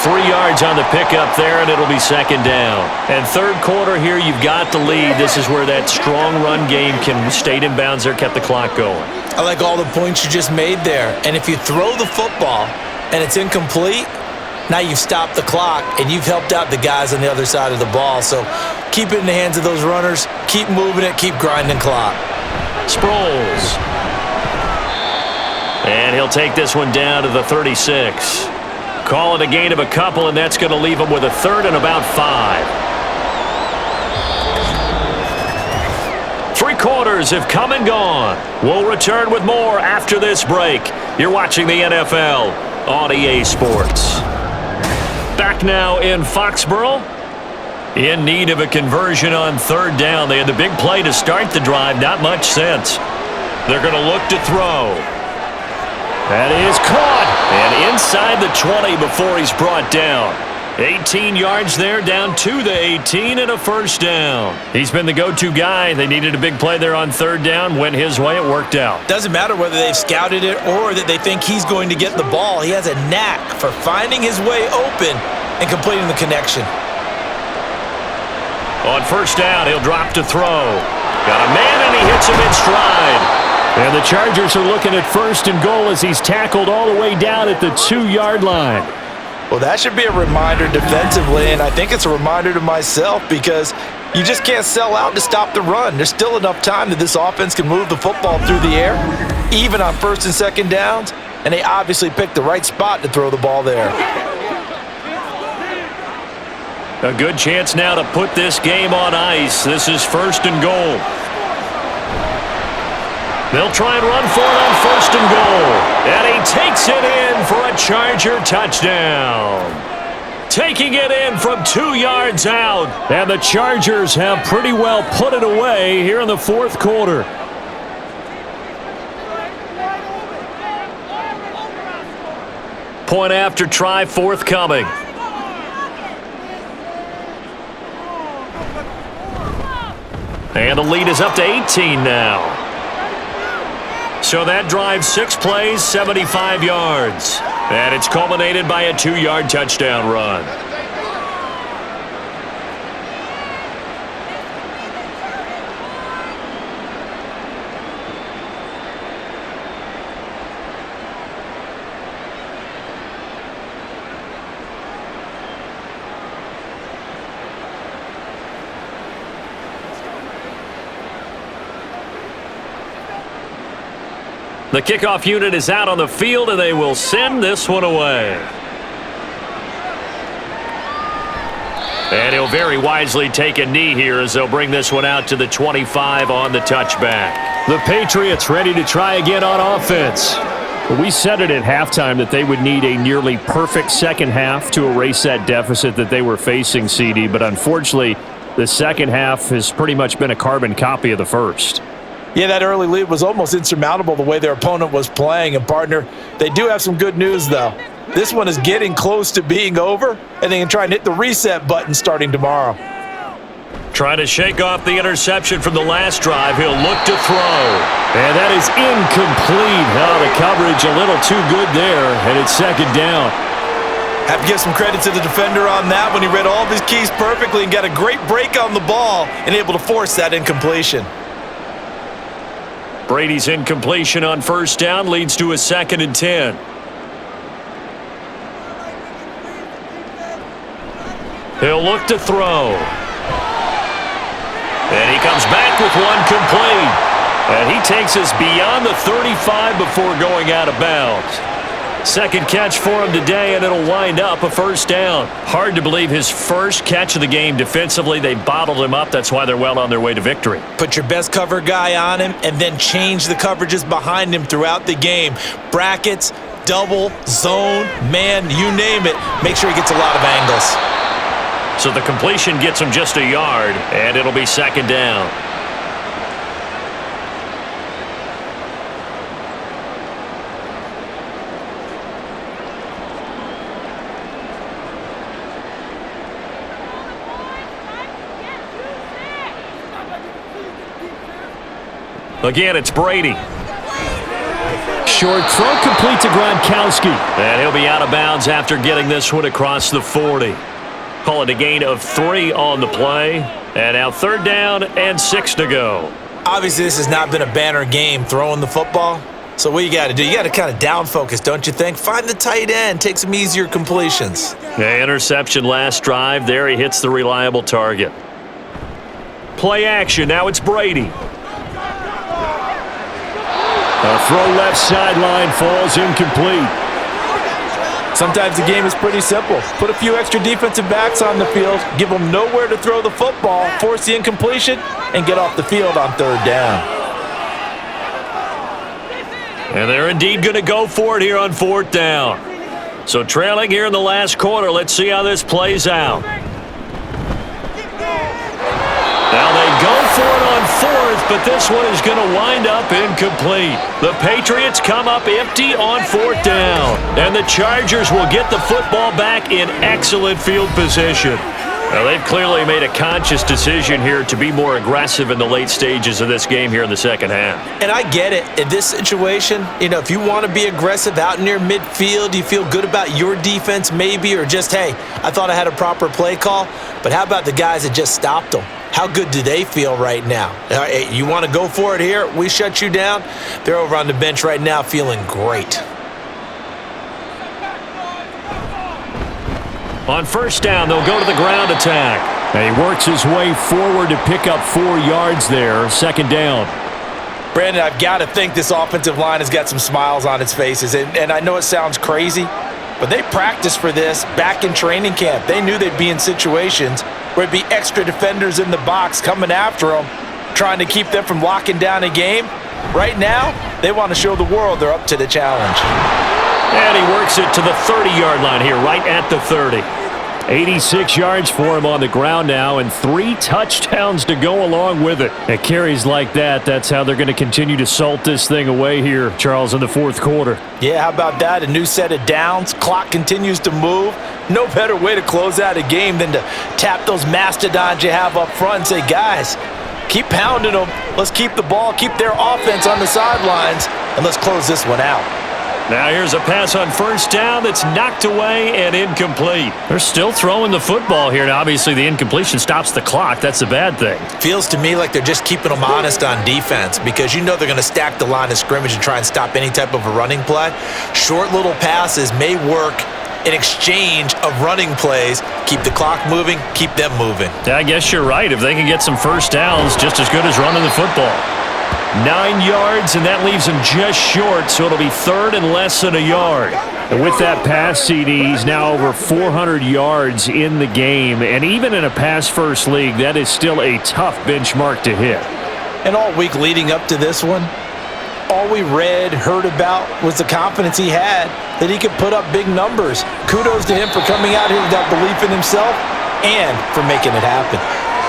3 yards on the pickup there, and it'll be 2nd down. And 3rd quarter here, you've got the lead. This is where that strong run game can stay in bounds there, kept the clock going. I like all the points you just made there. And if you throw the football and it's incomplete, now you've stopped the clock and you've helped out the guys on the other side of the ball. So keep it in the hands of those runners. Keep moving it. Keep grinding clock. Sproles. And he'll take this one down to the 36. Call it a gain of a couple, and that's going to leave him with a 3rd and about 5. 3 quarters have come and gone. We'll return with more after this break. You're watching the NFL on EA Sports. Back now in Foxborough. In need of a conversion on 3rd down. They had the big play to start the drive. Not much sense. They're going to look to throw. That is caught. And inside the 20 before he's brought down. 18 yards there, down to the 18 and a 1st down. He's been the go-to guy. They needed a big play there on 3rd down. Went his way. It worked out. Doesn't matter whether they've scouted it or that they think he's going to get the ball. He has a knack for finding his way open and completing the connection. On 1st down, he'll drop to throw. Got a man, and he hits him in stride. And the Chargers are looking at 1st and goal as he's tackled all the way down at the 2-yard line. Well, that should be a reminder defensively, and I think it's a reminder to myself because you just can't sell out to stop the run. There's still enough time that this offense can move the football through the air, even on 1st and 2nd downs, and they obviously picked the right spot to throw the ball there. A good chance now to put this game on ice. This is 1st and goal. They'll try and run for it on 1st and goal. And he takes it in for a Charger touchdown. Taking it in from 2 yards out. And the Chargers have pretty well put it away here in the 4th quarter. Point after try forthcoming. And the lead is up to 18 now. So that drives 6 plays, 75 yards. And it's culminated by a 2-yard touchdown run. The kickoff unit is out on the field, and they will send this one away. And he'll very wisely take a knee here as they'll bring this one out to the 25 on the touchback. The Patriots ready to try again on offense. We said it at halftime that they would need a nearly perfect second half to erase that deficit that they were facing, CD, but unfortunately, the second half has pretty much been a carbon copy of the first. Yeah, that early lead was almost insurmountable the way their opponent was playing. And, partner, they do have some good news, though. This one is getting close to being over, and they can try and hit the reset button starting tomorrow. Trying to shake off the interception from the last drive. He'll look to throw. And that is incomplete. Oh, the coverage a little too good there, and it's 2nd down. Have to give some credit to the defender on that when he read all of his keys perfectly and got a great break on the ball and able to force that incompletion. Brady's incompletion on 1st down leads to a 2nd and 10. He'll look to throw. And he comes back with one complete. And he takes us beyond the 35 before going out of bounds. 2nd catch for him today, and it'll wind up a 1st down. Hard to believe his first catch of the game defensively. They bottled him up. That's why they're well on their way to victory. Put your best cover guy on him and then change the coverages behind him throughout the game. Brackets, double, zone, man, you name it. Make sure he gets a lot of angles. So the completion gets him just a yard, and it'll be 2nd down. Again, it's Brady. Short throw complete to Gronkowski. And he'll be out of bounds after getting this one across the 40. Call it a gain of 3 on the play. And now 3rd down and 6 to go. Obviously, this has not been a banner game throwing the football. So what you got to do, you got to kind of down focus, don't you think? Find the tight end, take some easier completions. Yeah, interception last drive. There he hits the reliable target. Play action. Now it's Brady. A throw left sideline falls incomplete. Sometimes the game is pretty simple. Put a few extra defensive backs on the field, give them nowhere to throw the football, force the incompletion, and get off the field on 3rd down. And they're indeed going to go for it here on 4th down. So trailing here in the last quarter. Let's see how this plays out. Now they go for it on 4th, but this one is going to wind up incomplete. The Patriots come up empty on 4th down. And the Chargers will get the football back in excellent field position. Now, they've clearly made a conscious decision here to be more aggressive in the late stages of this game here in the second half. And I get it. In this situation, if you want to be aggressive out near midfield, you feel good about your defense maybe, or just, hey, I thought I had a proper play call. But how about the guys that just stopped them? How good do they feel right now? Hey, you want to go for it here? We shut you down? They're over on the bench right now feeling great. On 1st down, they'll go to the ground attack. And he works his way forward to pick up 4 yards there. 2nd down. Brandon, I've got to think this offensive line has got some smiles on its faces. And I know it sounds crazy, but they practiced for this back in training camp. They knew they'd be in situations where it'd be extra defenders in the box coming after them, trying to keep them from locking down a game. Right now, they want to show the world they're up to the challenge. And he works it to the 30-yard line here, right at the 30. 86 yards for him on the ground now, and 3 touchdowns to go along with it. At carries like that, that's how they're going to continue to salt this thing away here, Charles, in the 4th quarter. Yeah, how about that? A new set of downs. Clock continues to move. No better way to close out a game than to tap those mastodons you have up front and say, guys, keep pounding them. Let's keep the ball, keep their offense on the sidelines, and let's close this one out. Now here's a pass on 1st down that's knocked away and incomplete. They're still throwing the football here. Now, obviously, the incompletion stops the clock. That's the bad thing. Feels to me like they're just keeping them honest on defense, because they're going to stack the line of scrimmage and try and stop any type of a running play. Short little passes may work in exchange of running plays. Keep the clock moving, keep them moving. Yeah, I guess you're right. If they can get some 1st downs, just as good as running the football. 9 yards, and that leaves him just short, so it'll be 3rd and less than a yard. And with that pass, CD, he's now over 400 yards in the game, and even in a pass-first league, that is still a tough benchmark to hit. And all week leading up to this one, all we read, heard about was the confidence he had that he could put up big numbers. Kudos to him for coming out here with that belief in himself and for making it happen.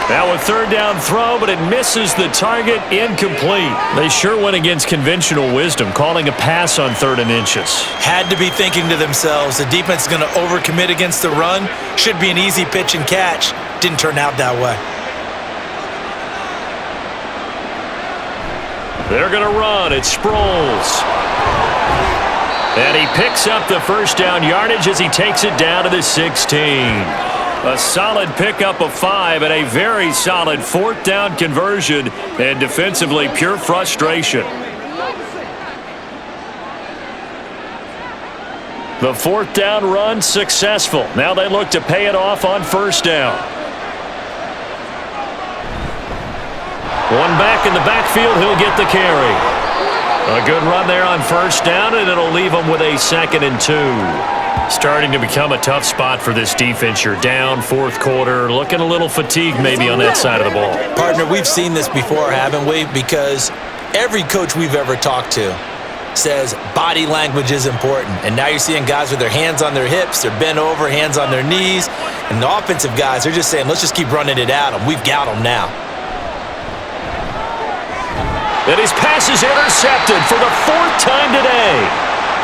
Now a 3rd down throw, but it misses the target, incomplete. They sure went against conventional wisdom, calling a pass on 3rd and inches. Had to be thinking to themselves, the defense is going to overcommit against the run. Should be an easy pitch and catch. Didn't turn out that way. They're going to run. It's Sproles. And he picks up the 1st down yardage as he takes it down to the 16. A solid pickup of 5 and a very solid 4th down conversion, and defensively pure frustration. The 4th down run successful. Now they look to pay it off on 1st down. One back in the backfield, he'll get the carry. A good run there on 1st down, and it'll leave him with a 2nd and 2. Starting to become a tough spot for this defense. You're down 4th quarter, looking a little fatigued maybe on that side of the ball. Partner, we've seen this before, haven't we? Because every coach we've ever talked to says body language is important. And now you're seeing guys with their hands on their hips, they're bent over, hands on their knees. And the offensive guys, they're just saying, let's just keep running it at them. We've got them now. And his pass is intercepted for the 4th time today.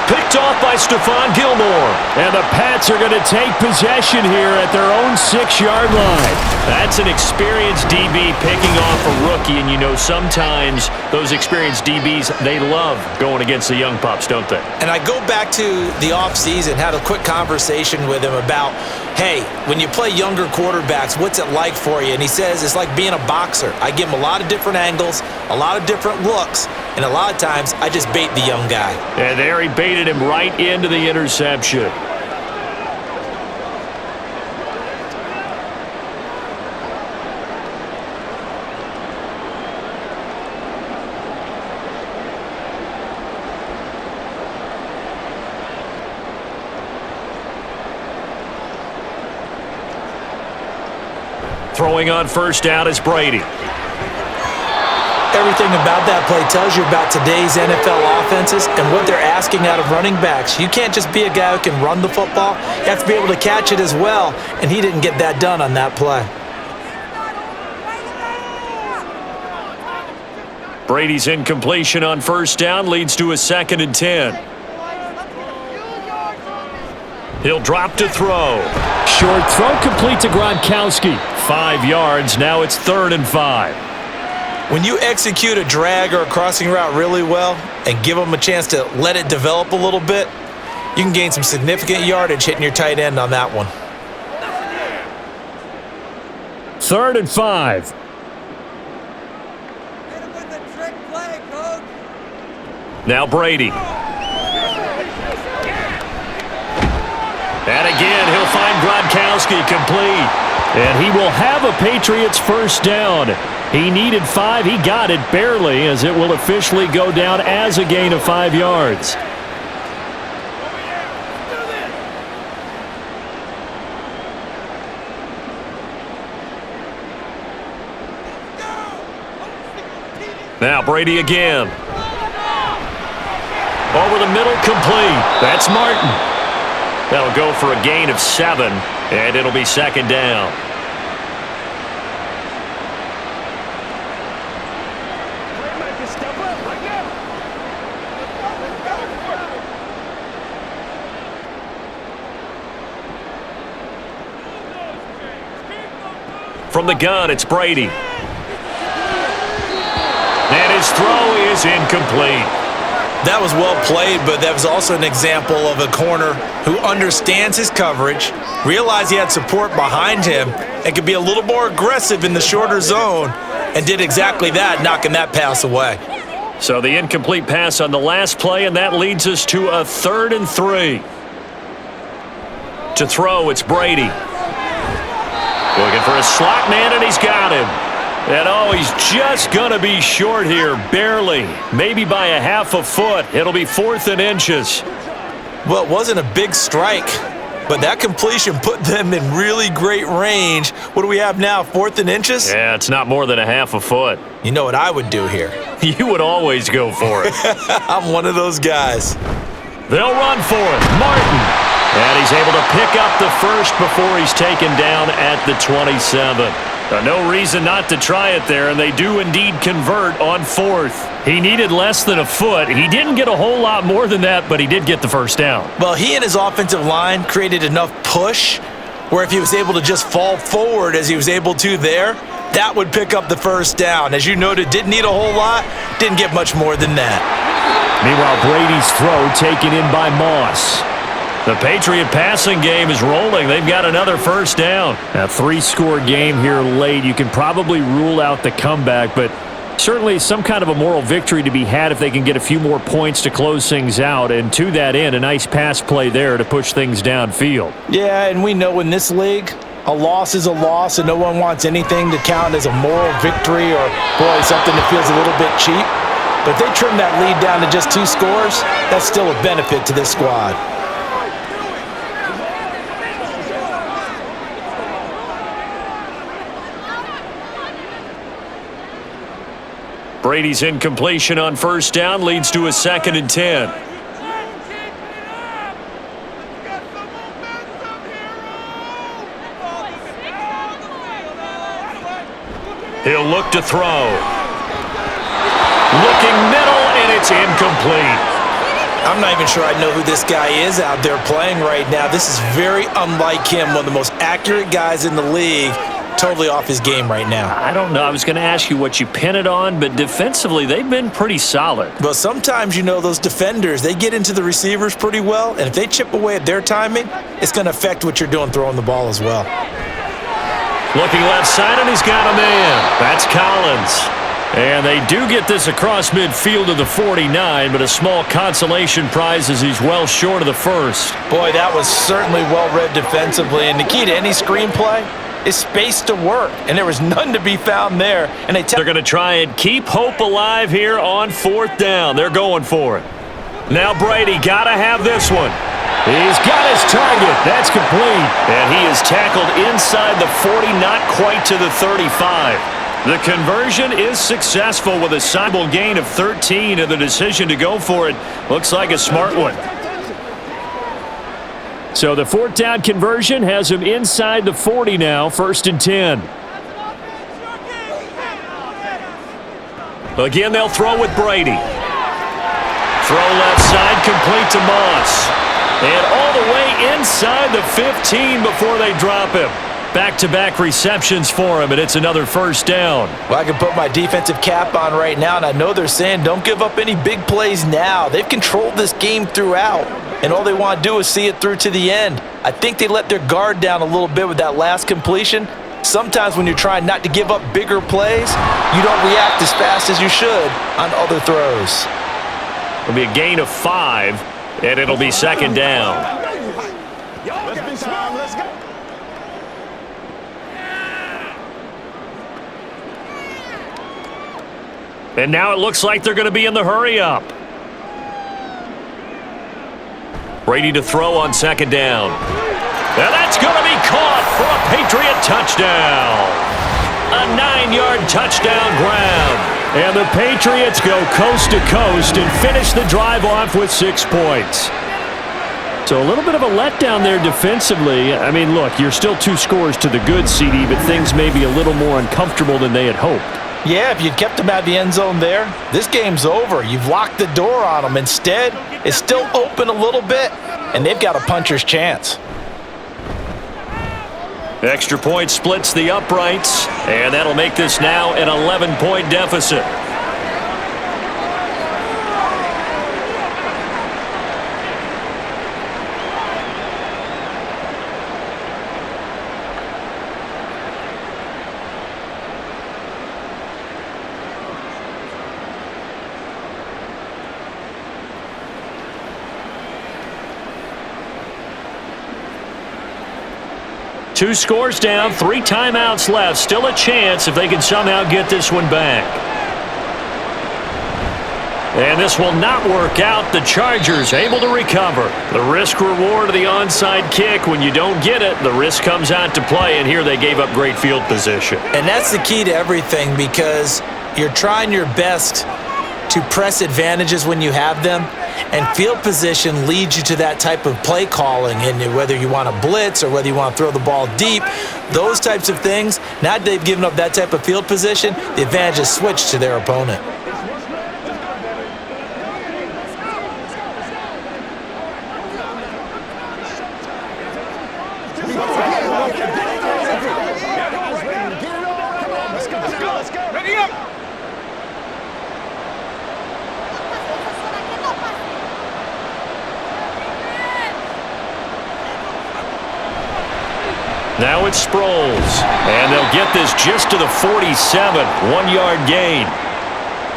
Picked off by Stephon Gilmore. And the Pats are going to take possession here at their own 6-yard line. That's an experienced DB picking off a rookie, and you know sometimes those experienced DBs, they love going against the young pups, don't they? And I go back to the offseason, had a quick conversation with him about, hey, when you play younger quarterbacks, what's it like for you? And he says it's like being a boxer. I give him a lot of different angles, a lot of different looks, and a lot of times I just bait the young guy. And there he baited him right into the interception. Throwing on first down is Brady. Everything about that play tells you about today's NFL offenses and what they're asking out of running backs. You can't just be a guy who can run the football. You have to be able to catch it as well, and he didn't get that done on that play. Brady's incompletion on first down leads to a 2nd and 10. He'll drop to throw. Short throw complete to Gronkowski. 5 yards. Now it's 3rd and 5. When you execute a drag or a crossing route really well and give them a chance to let it develop a little bit, you can gain some significant yardage hitting your tight end on that one. 3rd and 5. Now Brady. And again, he'll find Gronkowski complete. And he will have a Patriots first down. He needed 5. He got it barely, as it will officially go down as a gain of 5 yards. Now Brady again. Over the middle, complete. That's Martin. That'll go for a gain of 7, and it'll be 2nd down. From the gun, it's Brady. And his throw is incomplete. That was well played, but that was also an example of a corner who understands his coverage, realized he had support behind him, and could be a little more aggressive in the shorter zone, and did exactly that, knocking that pass away. So the incomplete pass on the last play, and that leads us to a 3rd and 3. To throw, it's Brady. Looking for a slot man, and he's got him. And oh, he's just going to be short here, barely. Maybe by a half a foot. It'll be 4th and inches. Well, it wasn't a big strike, but that completion put them in really great range. What do we have now, 4th and inches? Yeah, it's not more than a half a foot. You know what I would do here? You would always go for it. I'm one of those guys. They'll run for it. Martin. And he's able to pick up the first before he's taken down at the 27. No reason not to try it there, and they do indeed convert on 4th. He needed less than a foot. He didn't get a whole lot more than that, but he did get the first down. Well, he and his offensive line created enough push where if he was able to just fall forward as he was able to there, that would pick up the first down. As you noted, didn't need a whole lot, didn't get much more than that. Meanwhile, Brady's throw taken in by Moss. The Patriot passing game is rolling. They've got another first down. A 3-score game here late. You can probably rule out the comeback, but certainly some kind of a moral victory to be had if they can get a few more points to close things out. And to that end, a nice pass play there to push things downfield. Yeah, and we know in this league, a loss is a loss, and no one wants anything to count as a moral victory or, boy, something that feels a little bit cheap. But if they trim that lead down to just 2 scores, that's still a benefit to this squad. Brady's incompletion on first down leads to a 2nd and 10. He'll look to throw. Looking middle, and it's incomplete. I'm not even sure I know who this guy is out there playing right now. This is very unlike him, one of the most accurate guys in the league. Totally off his game right now. I don't know. I was going to ask you what you pin it on, but defensively, they've been pretty solid. But sometimes, those defenders, they get into the receivers pretty well, and if they chip away at their timing, it's going to affect what you're doing throwing the ball as well. Looking left side, and he's got a man. That's Collins. And they do get this across midfield to the 49, but a small consolation prize as he's well short of the first. Boy, that was certainly well-read defensively, and the key to any screenplay is space to work, and there was none to be found there. And they're going to try and keep hope alive here on 4th down. They're going for it. Now Brady got to have this one. He's got his target. That's complete. And he is tackled inside the 40, not quite to the 35. The conversion is successful with a sizable gain of 13, and the decision to go for it looks like a smart one. So the 4th down conversion has him inside the 40 now, 1st and 10. Again, they'll throw with Brady. Throw left side, complete to Moss. And all the way inside the 15 before they drop him. Back-to-back receptions for him, and it's another 1st down. Well, I can put my defensive cap on right now, and I know they're saying don't give up any big plays now. They've controlled this game throughout, and all they want to do is see it through to the end. I think they let their guard down a little bit with that last completion. Sometimes when you're trying not to give up bigger plays, you don't react as fast as you should on other throws. It'll be a gain of 5, and it'll be 2nd down. Let's go. And now it looks like they're going to be in the hurry-up. Brady to throw on 2nd down. And that's going to be caught for a Patriot touchdown. A 9-yard touchdown grab. And the Patriots go coast to coast and finish the drive off with 6 points. So a little bit of a letdown there defensively. I mean, look, you're still 2 scores to the good, CD, but things may be a little more uncomfortable than they had hoped. Yeah, if you'd kept them out of the end zone there, this game's over. You've locked the door on them. Instead, it's still open a little bit, and they've got a puncher's chance. Extra point splits the uprights, and that'll make this now an 11-point deficit. Two scores down, 3 timeouts left. Still a chance if they can somehow get this one back. And this will not work out. The Chargers able to recover. The risk-reward of the onside kick. When you don't get it, the risk comes out to play, and here they gave up great field position. And that's the key to everything, because you're trying your best to press advantages when you have them, and field position leads you to that type of play calling. And whether you want to blitz or whether you want to throw the ball deep, those types of things, now that they've given up that type of field position, the advantage is switched to their opponent. Now it's Sproles, and they'll get this just to the 47, 1-yard gain.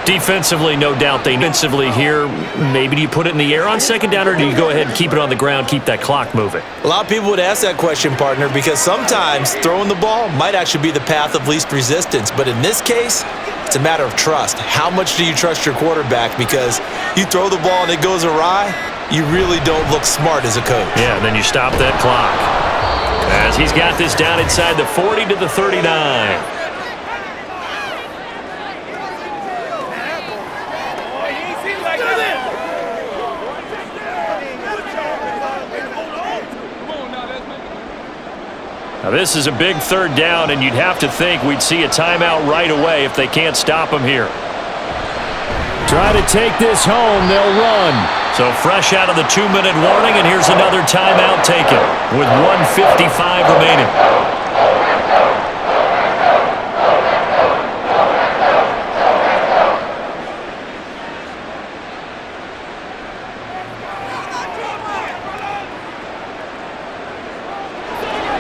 Defensively, no doubt defensively here. Maybe do you put it in the air on 2nd down, or do you go ahead and keep it on the ground, keep that clock moving? A lot of people would ask that question, partner, because sometimes throwing the ball might actually be the path of least resistance. But in this case, it's a matter of trust. How much do you trust your quarterback? Because you throw the ball and it goes awry, you really don't look smart as a coach. Yeah, and then you stop that clock. As he's got this down inside the 40 to the 39. Now this is a big 3rd down, and you'd have to think we'd see a timeout right away if they can't stop him here. Try to take this home. They'll run. So fresh out of the 2-minute warning, and here's another timeout taken with 1:55 remaining.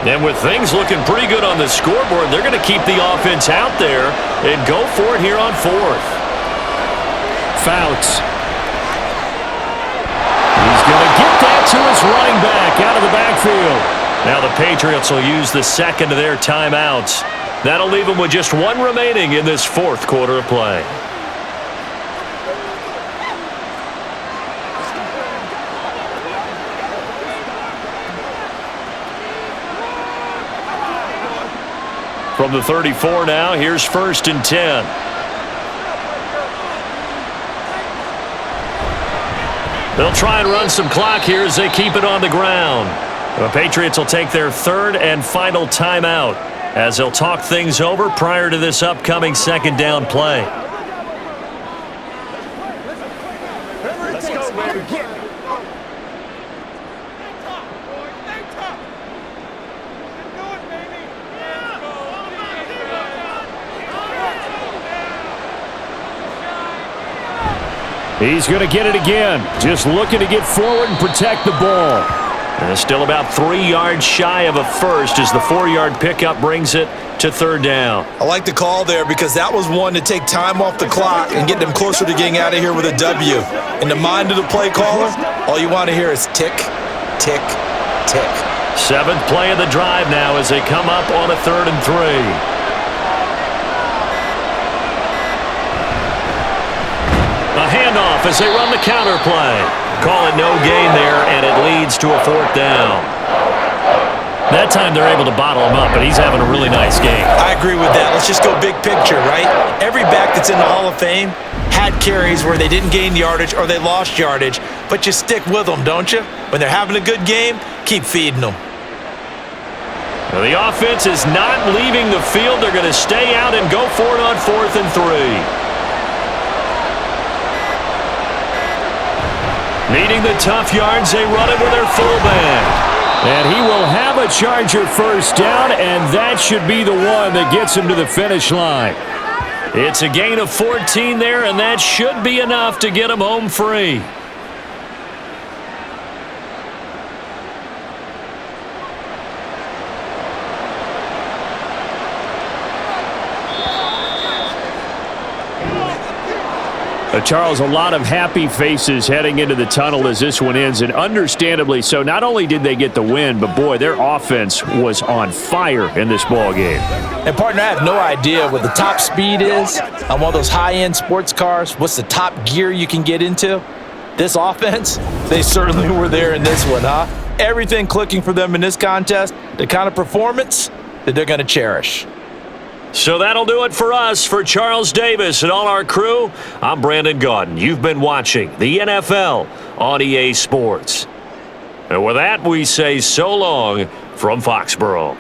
And with things looking pretty good on the scoreboard, they're going to keep the offense out there and go for it here on 4th. Fouts. He's going to get that to his running back out of the backfield. Now the Patriots will use the second of their timeouts. That'll leave them with just one remaining in this 4th quarter of play. From the 34 now, here's 1st and 10. They'll try and run some clock here as they keep it on the ground. The Patriots will take their 3rd and final timeout as they'll talk things over prior to this upcoming 2nd down play. Let's go, baby. He's going to get it again. Just looking to get forward and protect the ball. And it's still about 3 yards shy of a first as the 4-yard pickup brings it to 3rd down. I like the call there because that was one to take time off the clock and get them closer to getting out of here with a W. In the mind of the play caller, all you want to hear is tick, tick, tick. 7th play of the drive now as they come up on a 3rd and 3. A handoff as they run the counter play. Call it no gain there, and it leads to a 4th down. That time they're able to bottle him up, but he's having a really nice game. I agree with that. Let's just go big picture, right? Every back that's in the Hall of Fame had carries where they didn't gain yardage or they lost yardage, but you stick with them, don't you? When they're having a good game, keep feeding them. Well, the offense is not leaving the field. They're going to stay out and go for it on 4th and 3. Needing the tough yards, they run it with their fullback. And he will have a Charger 1st down, and that should be the one that gets him to the finish line. It's a gain of 14 there, and that should be enough to get him home free. Charles, a lot of happy faces heading into the tunnel as this one ends, and understandably so. Not only did they get the win, but boy, their offense was on fire in this ball game. And partner, I have no idea what the top speed is on one of those high-end sports cars. What's the top gear you can get into? This offense, they certainly were there in this one, huh? Everything clicking for them in this contest, the kind of performance that they're going to cherish. So that'll do it for us. For Charles Davis and all our crew, I'm Brandon Gaudin. You've been watching the NFL on EA Sports. And with that, we say so long from Foxborough.